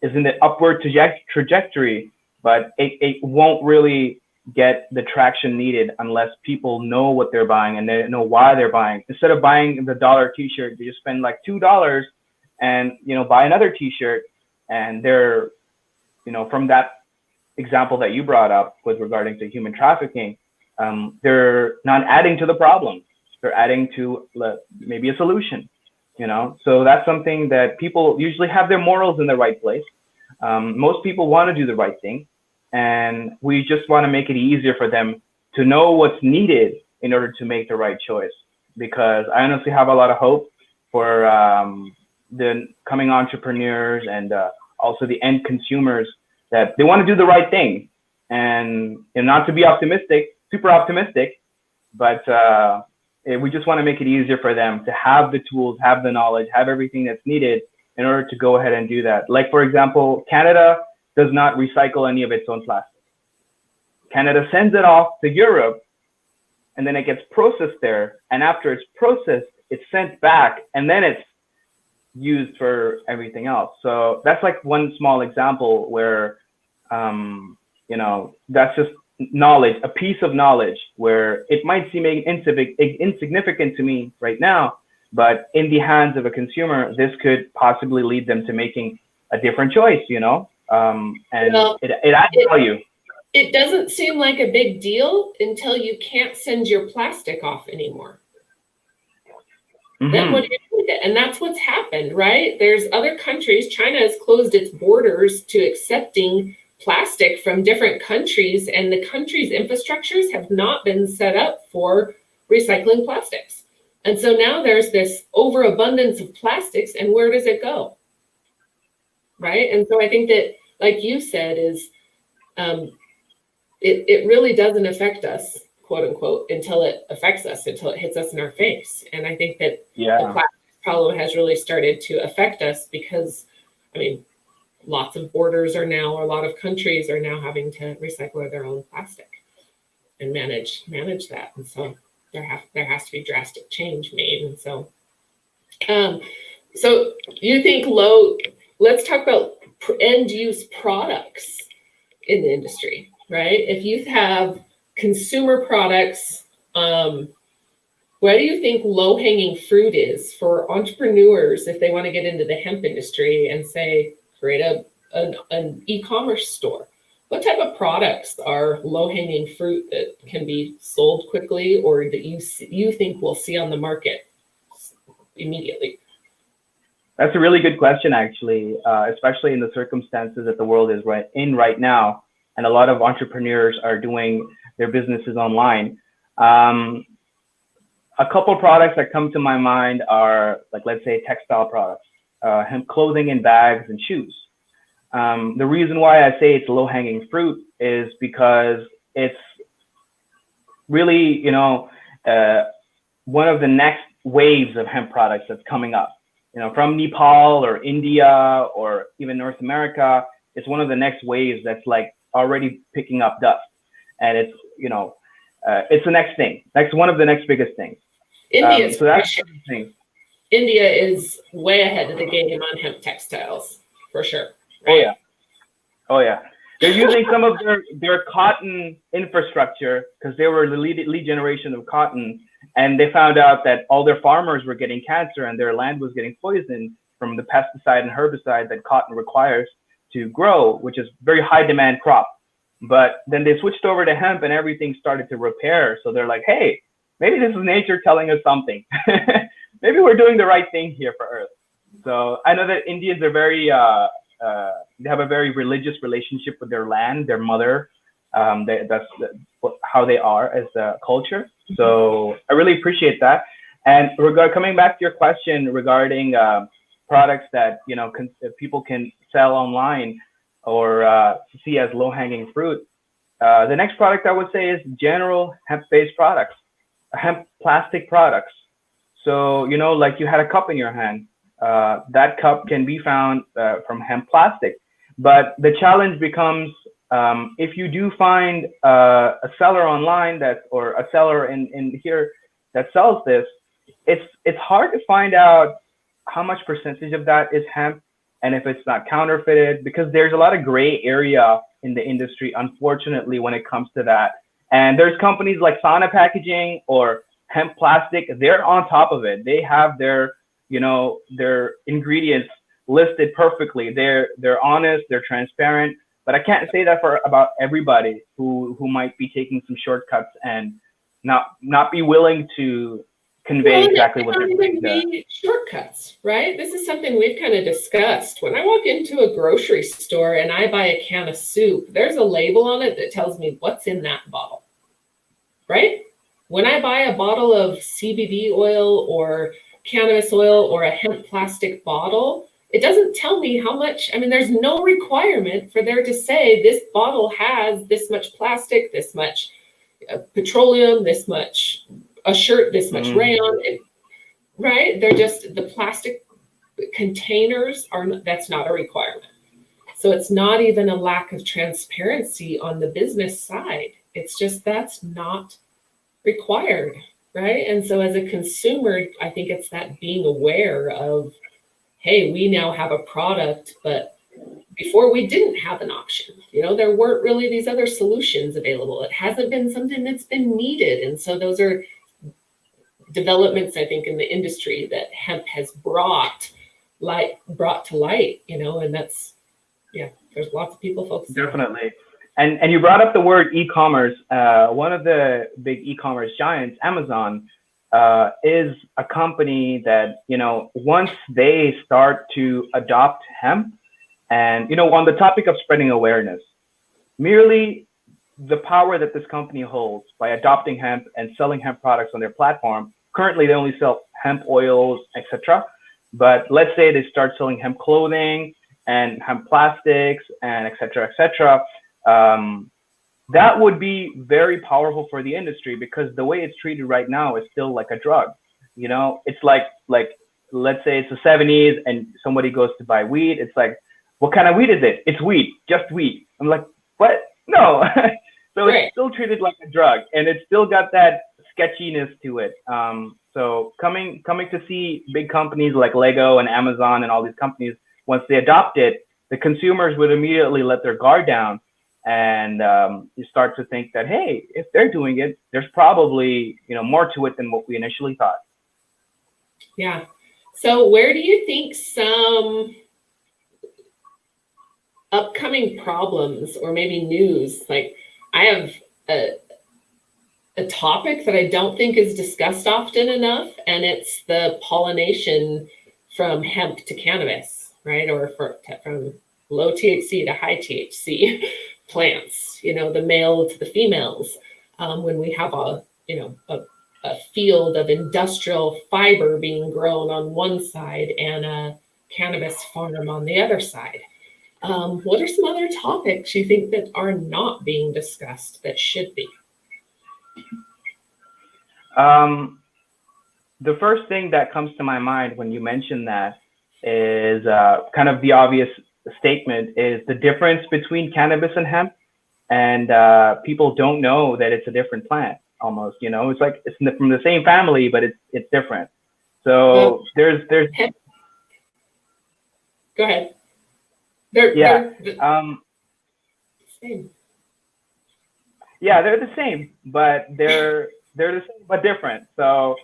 A: in the upward trajectory, but it won't really get the traction needed unless people know what they're buying and they know why they're buying. Instead of buying the $1 t-shirt, they just spend like $2 and buy another t-shirt, and they're from that example that you brought up with regarding to human trafficking, they're not adding to the problem, they're adding to maybe a solution. So that's something that people usually have their morals in the right place. Most people want to do the right thing, and we just want to make it easier for them to know what's needed in order to make the right choice. Because I honestly have a lot of hope for the coming entrepreneurs and also the end consumers, that they want to do the right thing, and not to be super optimistic, but we just want to make it easier for them to have the tools, have the knowledge, have everything that's needed in order to go ahead and do that. Like, for example, Canada does not recycle any of its own plastic. Canada sends it off to Europe, and then it gets processed there. And after it's processed, it's sent back, and then it's used for everything else. So that's like one small example where, that's just knowledge, a piece of knowledge where it might seem insignificant to me right now, but in the hands of a consumer, this could possibly lead them to making a different choice, and
B: Well,
A: it adds value.
B: It doesn't seem like a big deal until you can't send your plastic off anymore. Then what do you do with it? And that's what's happened, right? There's other countries. China has closed its borders to accepting plastic from different countries, and the country's infrastructures have not been set up for recycling plastics. And so now there's this overabundance of plastics, and where does it go? Right? And so I think that, like you said, is it really doesn't affect us, quote unquote, until it affects us, until it hits us in our face. And I think that the plastic problem has really started to affect us because, lots of borders are now, or a lot of countries are now having to recycle their own plastic and manage that. And so there has to be drastic change made. And so, so you think let's talk about end use products in the industry, right? If you have consumer products, what do you think low-hanging fruit is for entrepreneurs if they want to get into the hemp industry and say, create an e-commerce store? What type of products are low-hanging fruit that can be sold quickly or that you think we'll see on the market immediately?
A: That's a really good question, actually, especially in the circumstances that the world is right now. And a lot of entrepreneurs are doing their businesses online. A couple products that come to my mind are, like, let's say, textile products, hemp clothing and bags and shoes. The reason why I say it's low-hanging fruit is because it's really, one of the next waves of hemp products that's coming up. From Nepal or India or even North America, it's one of the next waves that's like already picking up dust, and it's it's the next thing, one of the next biggest things.
B: India
A: so that's the thing.
B: India is way ahead of the game on hemp textiles, for sure. Right?
A: Oh yeah. They're using some of their cotton infrastructure because they were the lead generation of cotton, and they found out that all their farmers were getting cancer and their land was getting poisoned from the pesticide and herbicide that cotton requires to grow, which is very high demand crop. But then they switched over to hemp and everything started to repair. So they're like, hey, maybe this is nature telling us something. Maybe we're doing the right thing here for Earth. So I know that Indians are very, they have a very religious relationship with their land, their mother. That's how they are as a culture. So I really appreciate that. And coming back to your question regarding products that people can sell online or see as low-hanging fruit, the next product I would say is general hemp-based products, hemp plastic products. So like you had a cup in your hand. That cup can be found from hemp plastic. But the challenge becomes if you do find a seller online or a seller in here that sells this, it's hard to find out how much percentage of that is hemp and if it's not counterfeited, because there's a lot of gray area in the industry, unfortunately, when it comes to that. And there's companies like Sana Packaging or Hemp Plastic, they're on top of it. They have their ingredients listed perfectly. They're honest, they're transparent. But I can't say that about everybody who might be taking some shortcuts and not be willing to convey exactly what they're doing.
B: Shortcuts, right? This is something we've kind of discussed. When I walk into a grocery store and I buy a can of soup, there's a label on it that tells me what's in that bottle, right? When I buy a bottle of CBD oil or cannabis oil or a hemp plastic bottle, it doesn't tell me how much. There's no requirement for there to say this bottle has this much plastic, this much petroleum, this much a shirt, this much rayon, right? They're just the plastic containers that's not a requirement. So it's not even a lack of transparency on the business side. It's just that's not required. right? And so as a consumer, I think it's that being aware of, hey, we now have a product, but before we didn't have an option. There weren't really these other solutions available. It hasn't been something that's been needed. And so those are developments, I think, in the industry that hemp has brought to light, and that's, there's lots of people focused.
A: Definitely. And you brought up the word e-commerce. One of the big e-commerce giants, Amazon, is a company that, once they start to adopt hemp, and, on the topic of spreading awareness, merely the power that this company holds by adopting hemp and selling hemp products on their platform. Currently, they only sell hemp oils, etc. But let's say they start selling hemp clothing and hemp plastics and etc. That would be very powerful for the industry, because the way it's treated right now is still like a drug. It's like let's say it's the 70s and somebody goes to buy weed. It's like, what kind of weed is it? It's weed, just weed. I'm like, what? No. So
B: Right.
A: It's still treated like a drug, and it's still got that sketchiness to it. So coming to see big companies like Lego and Amazon and all these companies, once they adopt it, the consumers would immediately let their guard down, and you start to think that, hey, if they're doing it, there's probably more to it than what we initially thought.
B: Yeah. So where do you think some upcoming problems or maybe news, like I have a topic that I don't think is discussed often enough, and it's the pollination from hemp to cannabis, right? Or from low THC to high THC plants, the male to the females. When we have a field of industrial fiber being grown on one side and a cannabis farm on the other side. What are some other topics you think that are not being discussed that should be?
A: The first thing that comes to my mind when you mention that is kind of the obvious statement, is the difference between cannabis and hemp. And people don't know that it's a different plant almost, it's like it's from the same family, but it's different. So there's
B: Go ahead.
A: They're
B: same.
A: Yeah, they're the same, but they're the same but different. So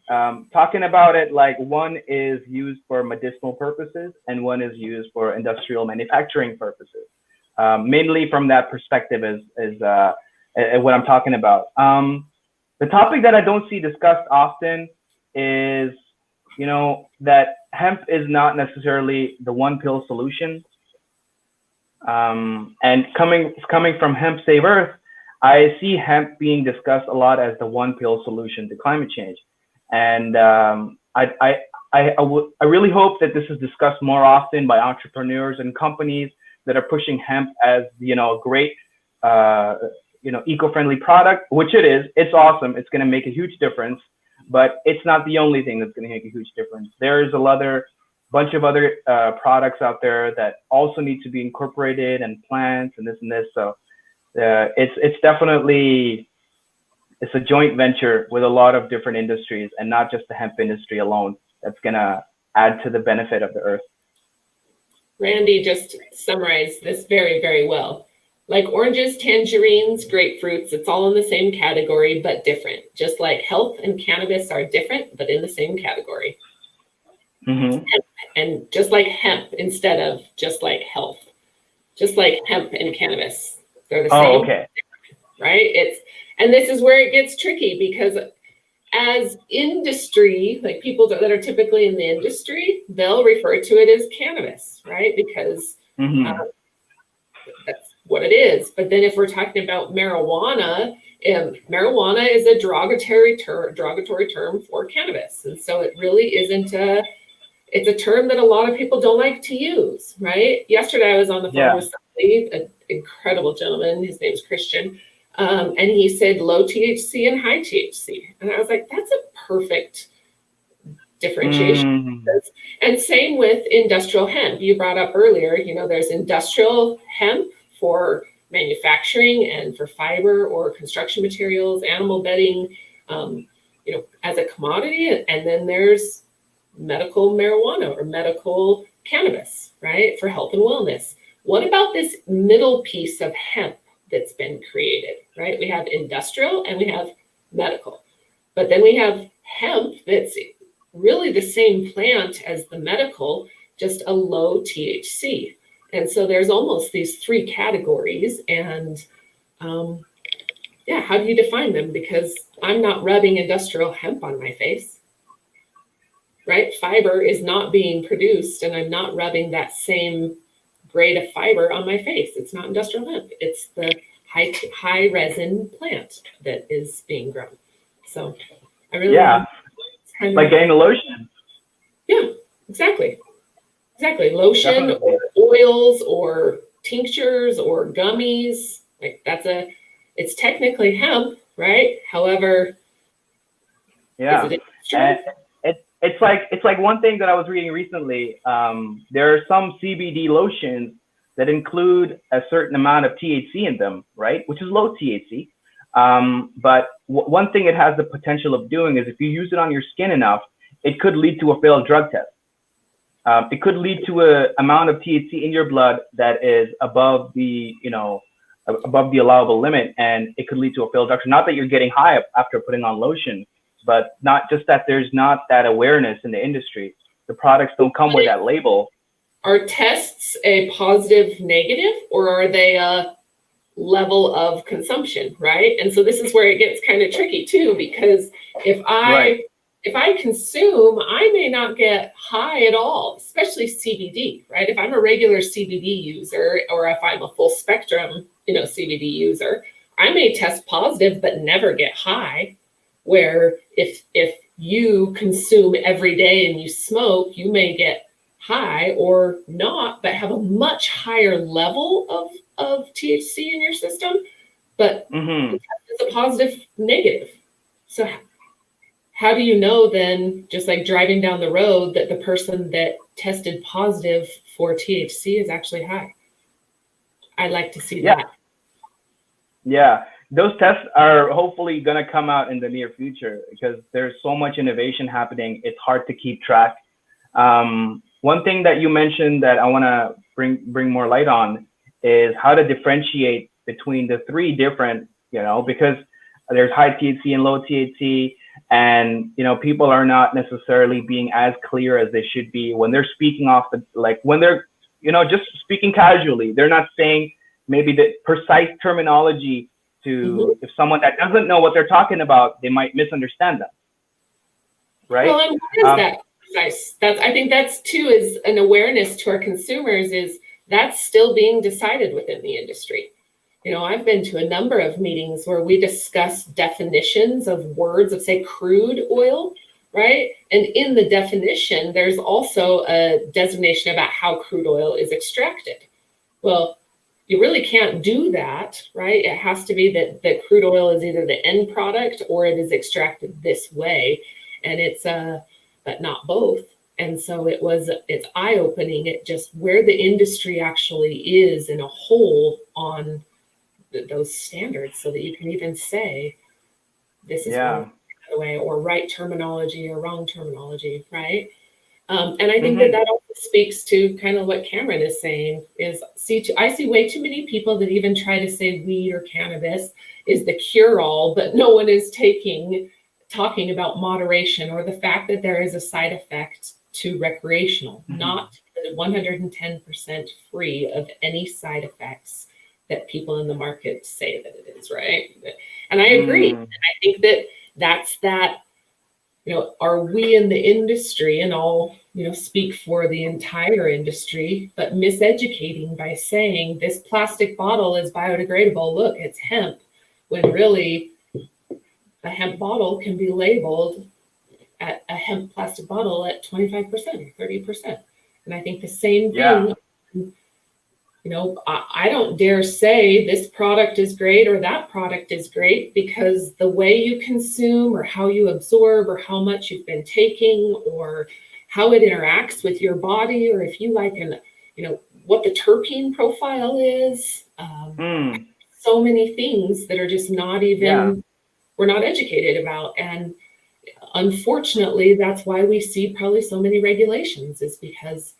A: talking about it, like one is used for medicinal purposes and one is used for industrial manufacturing purposes. Mainly from that perspective is what I'm talking about. The topic that I don't see discussed often is, that hemp is not necessarily the one pill solution. And coming from Hemp Save Earth, I see hemp being discussed a lot as the one pill solution to climate change. And I really hope that this is discussed more often by entrepreneurs and companies that are pushing hemp as, a great, eco-friendly product, which it is. It's awesome. It's going to make a huge difference, but it's not the only thing that's going to make a huge difference. There's bunch of other products out there that also need to be incorporated, and plants and this and this. So it's definitely, it's a joint venture with a lot of different industries, and not just the hemp industry alone that's going to add to the benefit of the earth.
B: Randy just summarized this very, very well. Like oranges, tangerines, grapefruits, it's all in the same category, but different. Just like health and cannabis are different, but in the same category.
A: Mm-hmm.
B: And just like hemp instead of just like health. Just like hemp and cannabis. They're the same.
A: Oh, okay.
B: Right? And this is where it gets tricky, because as industry, like people that are typically in the industry, they'll refer to it as cannabis, right? Because that's what it is. But then if we're talking about marijuana, marijuana is a derogatory term for cannabis. And so it really isn't it's a term that a lot of people don't like to use, right? Yesterday I was on the phone with somebody, an incredible gentleman, his name's Christian, and he said low THC and high THC. And I was like, that's a perfect differentiation. And same with industrial hemp. You brought up earlier, there's industrial hemp for manufacturing and for fiber or construction materials, animal bedding, as a commodity, and then there's medical marijuana or medical cannabis, right, for health and wellness. What about this middle piece of hemp that's been created, right? We have industrial and we have medical, but then we have hemp that's really the same plant as the medical, just a low THC. And so there's almost these three categories. And how do you define them? Because I'm not rubbing industrial hemp on my face, right? Fiber is not being produced, and I'm not rubbing that same grade of fiber on my face. It's not industrial hemp. It's the high resin plant that is being grown. So I really
A: like getting the lotion.
B: Yeah, exactly. Lotion,
A: Definitely.
B: or oils, or tinctures, or gummies. Like it's technically hemp, right? However,
A: and it's like one thing that I was reading recently. There are some CBD lotions that include a certain amount of THC in them, right? Which is low THC. But one thing it has the potential of doing is if you use it on your skin enough, it could lead to a failed drug test. It could lead to an amount of THC in your blood that is above the allowable limit, and it could lead to a failed drug test. Not that you're getting high after putting on lotion, but not just that there's not that awareness in the industry. The products don't come with that label.
B: Are tests a positive, negative, or are they a level of consumption, right? And so this is where it gets kind of tricky too, because if I consume, I may not get high at all, especially CBD, right? If I'm a regular CBD user, or if I'm a full spectrum, CBD user, I may test positive but never get high. Where if you consume every day and you smoke, you may get high or not, but have a much higher level of THC in your system, but it's a positive, negative. So how do you know then, just like driving down the road, that the person that tested positive for THC is actually high? I'd like to see that.
A: Yeah, those tests are hopefully going to come out in the near future because there's so much innovation happening. It's hard to keep track. One thing that you mentioned that I want to bring more light on is how to differentiate between the three different, because there's high THC and low THC, and people are not necessarily being as clear as they should be when they're speaking when they're just speaking casually. They're not saying maybe the precise terminology to if someone that doesn't know what they're talking about, they might misunderstand them, right?
B: Well, and what is that? I think that's too is an awareness to our consumers, is that's still being decided within the industry. I've been to a number of meetings where we discuss definitions of words of, say, crude oil, right? And in the definition, there's also a designation about how crude oil is extracted. Well, you really can't do that, right? It has to be that crude oil is either the end product or it is extracted this way. And it's but not both. And so it's eye-opening at just where the industry actually is in a whole on those standards, so that you can even say this is the way, or right terminology or wrong terminology, right? And I think that also speaks to kind of what Cameron is saying, is I see way too many people that even try to say weed or cannabis is the cure-all, but no one is talking about moderation, or the fact that there is a side effect to recreational, not 110% free of any side effects that people in the market say that it is, right? And I agree. And I think that's that, are we in the industry, and I'll, speak for the entire industry, but miseducating by saying this plastic bottle is biodegradable. Look, it's hemp, when really a hemp bottle can be labeled at a hemp plastic bottle at 25% or 30%. And I think the same thing, I don't dare say this product is great or that product is great, because the way you consume, or how you absorb, or how much you've been taking, or how it interacts with your body, or if you like what the terpene profile is, so many things that are just not even, we're not educated about. And unfortunately, that's why we see probably so many regulations, is because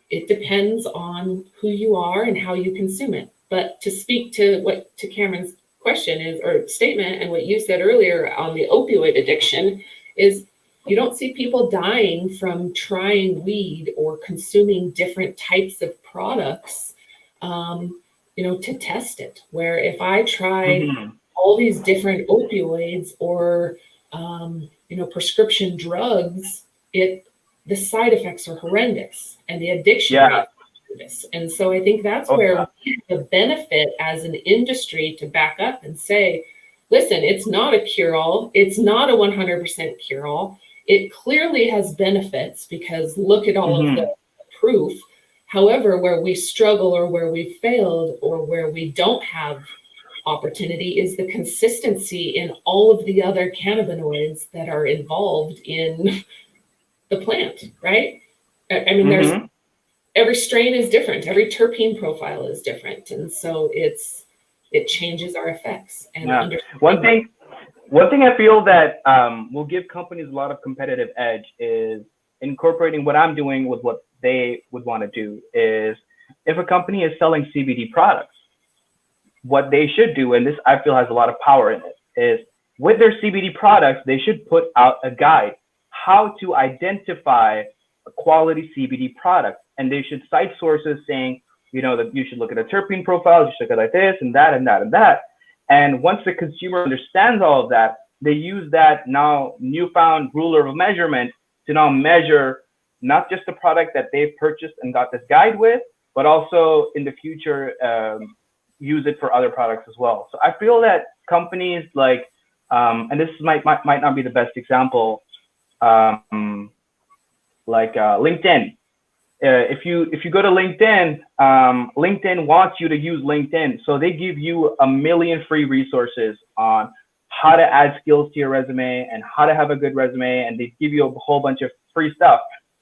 B: it depends on who you are and how you consume it. But to speak to Cameron's question is, or statement, and what you said earlier on the opioid addiction, is you don't see people dying from trying weed or consuming different types of products, to test it. Where if I try all these different opioids or, prescription drugs, the side effects are horrendous and the addiction rate is horrendous. And so I think that's where we have the benefit as an industry to back up and say, listen, it's not a cure-all. It's not a 100% cure-all. It clearly has benefits because look at all of the proof. However, where we struggle or where we failed or where we don't have opportunity is the consistency in all of the other cannabinoids that are involved in the plant, right? I mean, there's every strain is different. Every terpene profile is different. And so it changes our effects. And
A: one thing I feel that will give companies a lot of competitive edge is incorporating what I'm doing with what they would want to do. Is if a company is selling CBD products, what they should do, and this I feel has a lot of power in it, is with their CBD products, they should put out a guide how to identify a quality CBD product. And they should cite sources saying, that you should look at a terpene profile, you should look at like this and that and that and that. And once the consumer understands all of that, they use that now newfound ruler of measurement to now measure not just the product that they've purchased and got this guide with, but also in the future, use it for other products as well. So I feel that companies like, and this might not be the best example, like LinkedIn. If you go to LinkedIn, LinkedIn wants you to use LinkedIn. So they give you a million free resources on how to add skills to your resume and how to have a good resume. And they give you a whole bunch of free stuff.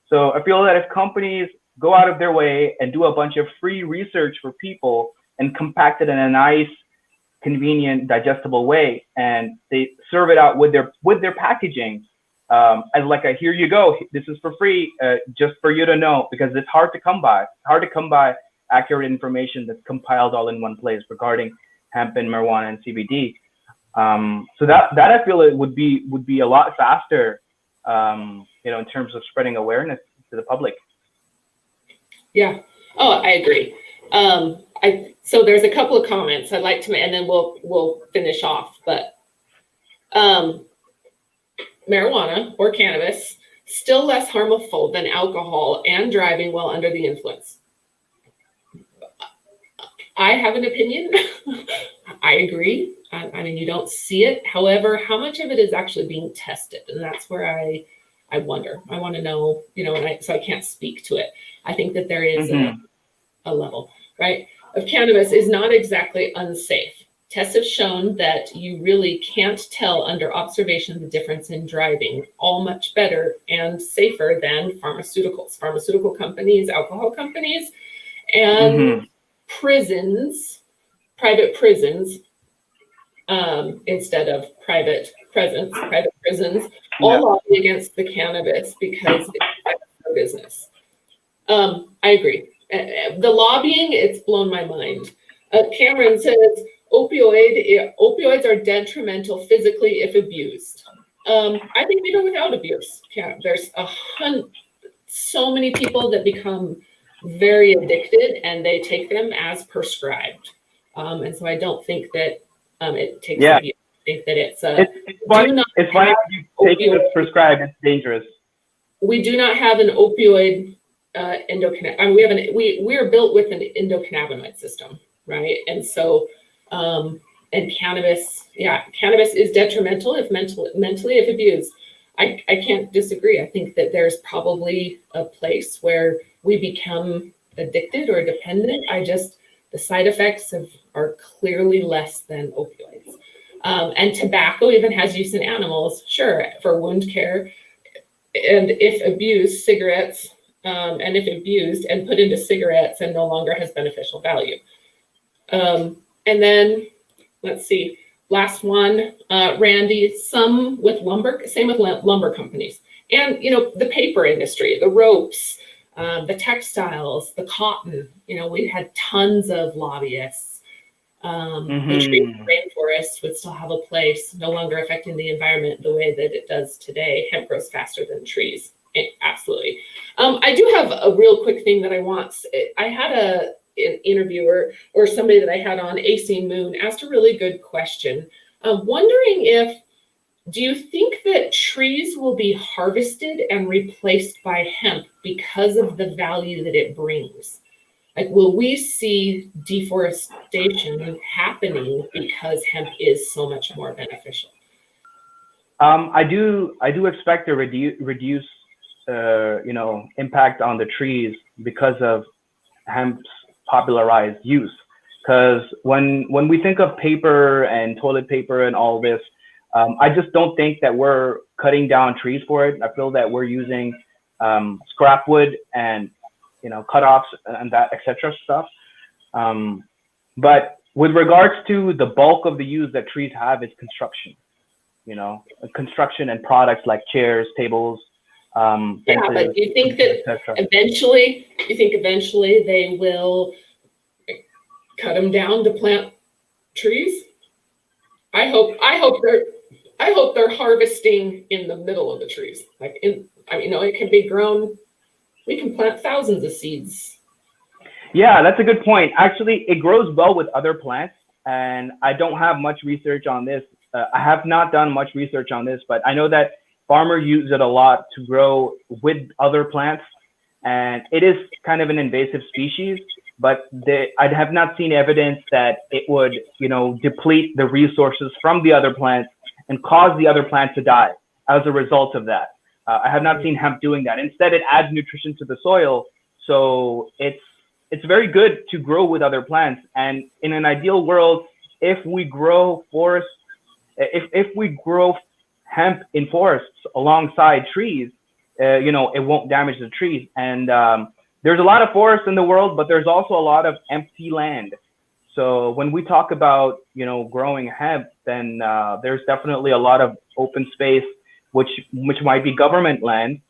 A: So I feel that if companies go out of their way and do a bunch of free research for people and compact it in a nice, convenient, digestible way, and they serve it out with their packaging, as like a here you go, this is for free, just for you to know, because it's hard to come by. It's hard to come by accurate information that's compiled all in one place regarding hemp and marijuana and CBD. So that I feel it would be a lot faster, in terms of spreading awareness to the public.
B: Yeah. Oh, I agree. So there's a couple of comments I'd like to make, and then we'll finish off. But marijuana or cannabis still less harmful than alcohol and driving while under the influence. I have an opinion. I agree. I mean, you don't see it. However, how much of it is actually being tested? And that's where I wonder. I want to know, so I can't speak to it. I think that there is a level, right, of cannabis is not exactly unsafe. Tests have shown that you really can't tell under observation the difference in driving, all much better and safer than pharmaceuticals, pharmaceutical companies, alcohol companies, and prisons, private prisons, instead of private prisons, all lobby against the cannabis because it's their business. I agree. The lobbying, it's blown my mind. Cameron says, opioids are detrimental physically if abused. I think even without abuse, there's so many people that become very addicted and they take them as prescribed. And so I don't think that it takes abuse. I think that it's funny if you take it as prescribed, it's dangerous. We do not have an opioid endocannabinoid. I mean, we are built with an endocannabinoid system, right? And so and cannabis is detrimental if mentally if abused. I can't disagree. I think that there's probably a place where we become addicted or dependent. The side effects are clearly less than opioids. And tobacco even has use in animals, sure, for wound care. And if abused, cigarettes, and if abused and put into cigarettes and no longer has beneficial value. And then, let's see, last one, Randy, some with lumber, same with lumber companies. And, the paper industry, the ropes, the textiles, the cotton, we had tons of lobbyists. The tree rainforest would still have a place, no longer affecting the environment the way that it does today. Hemp grows faster than trees. Absolutely. I do have a real quick thing that I had an interviewer or somebody that I had on, AC Moon, asked a really good question. Wondering do you think that trees will be harvested and replaced by hemp because of the value that it brings? Like, will we see deforestation happening because hemp is so much more beneficial?
A: I do expect a reduce impact on the trees because of hemp's popularized use. Because when we think of paper and toilet paper and all this, I just don't think that we're cutting down trees for it. I feel that we're using scrap wood and cutoffs and that etc. stuff. But with regards to the bulk of the use that trees have is construction. Construction and products like chairs, tables.
B: Yeah, but do you think that eventually they will cut them down to plant trees? I hope they're harvesting in the middle of the trees. It can be grown. We can plant thousands of seeds.
A: Yeah, that's a good point. Actually, it grows well with other plants, and I don't have much research on this. I have not done much research on this, but I know that farmers use it a lot to grow with other plants, and it is kind of an invasive species, but I have not seen evidence that it would, deplete the resources from the other plants and cause the other plants to die as a result of that. I have not seen hemp doing that. Instead, it adds nutrition to the soil, so it's very good to grow with other plants. And in an ideal world, if we grow if we grow hemp in forests alongside trees, it won't damage the trees. And there's a lot of forests in the world, but there's also a lot of empty land. So when we talk about, growing hemp, then there's definitely a lot of open space, which might be government land.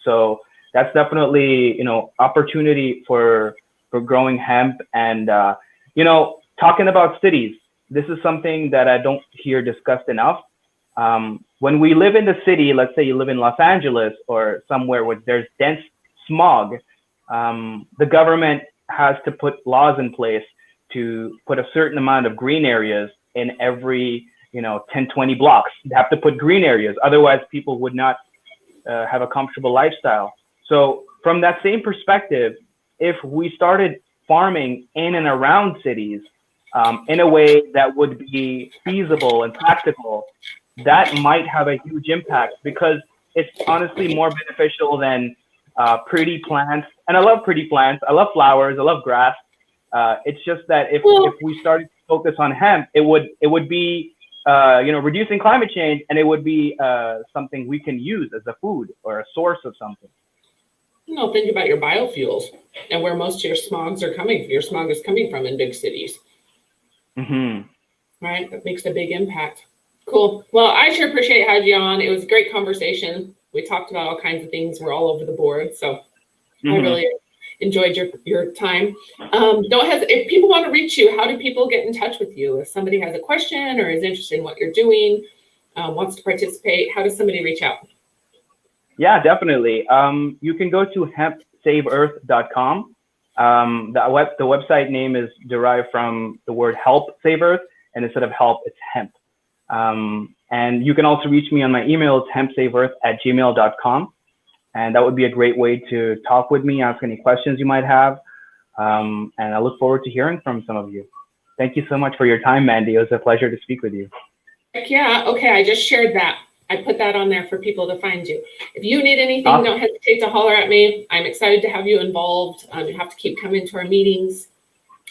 A: So that's definitely, opportunity for growing hemp. And, talking about cities, this is something that I don't hear discussed enough. When we live in the city, let's say you live in Los Angeles or somewhere where there's dense smog, the government has to put laws in place to put a certain amount of green areas in every 10, 20 blocks. They have to put green areas, otherwise people would not have a comfortable lifestyle. So from that same perspective, if we started farming in and around cities in a way that would be feasible and practical, that might have a huge impact, because it's honestly more beneficial than pretty plants. And I love pretty plants. I love flowers. I love grass. It's just that if we started to focus on hemp, it would be reducing climate change, and it would be something we can use as a food or a source of something.
B: Think about your biofuels and where most of your smogs are coming from. Your smog is coming from in big cities.
A: Mm-hmm.
B: Right? That makes a big impact. Cool. Well, I sure appreciate having you on. It was a great conversation. We talked about all kinds of things. We're all over the board. So I really enjoyed your time. If people want to reach you, how do people get in touch with you? If somebody has a question or is interested in what you're doing, wants to participate, how does somebody reach out?
A: Yeah, definitely. You can go to hempsaveearth.com. The website name is derived from the word help save earth, and instead of help, it's hemp. And you can also reach me on my email. It's hempsaveearth@gmail.com. And that would be a great way to talk with me, ask any questions you might have. And I look forward to hearing from some of you. Thank you so much for your time, Mandi. It was a pleasure to speak with you.
B: Yeah. Okay. I just shared that. I put that on there for people to find you. If you need anything,
A: Awesome.
B: Don't hesitate to holler at me. I'm excited to have you involved. You have to keep coming to our meetings.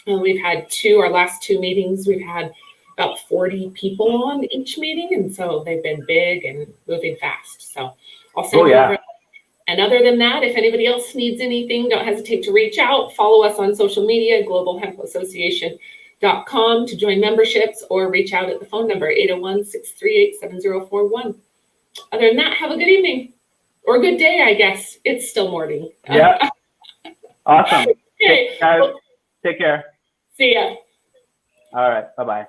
B: We've had our last two meetings, we've had about 40 people on each meeting. And so they've been big and moving fast. So I'll send you over. And other than that, if anybody else needs anything, don't hesitate to reach out. Follow us on social media, Global Hemp Association. non-profithemp.com to join memberships or reach out at the phone number 801-638-7041. Other than that, have a good evening or good day, I guess. It's still morning.
A: Yeah. Awesome.
B: Okay.
A: Guys, take care.
B: See ya.
A: All right. Bye-bye.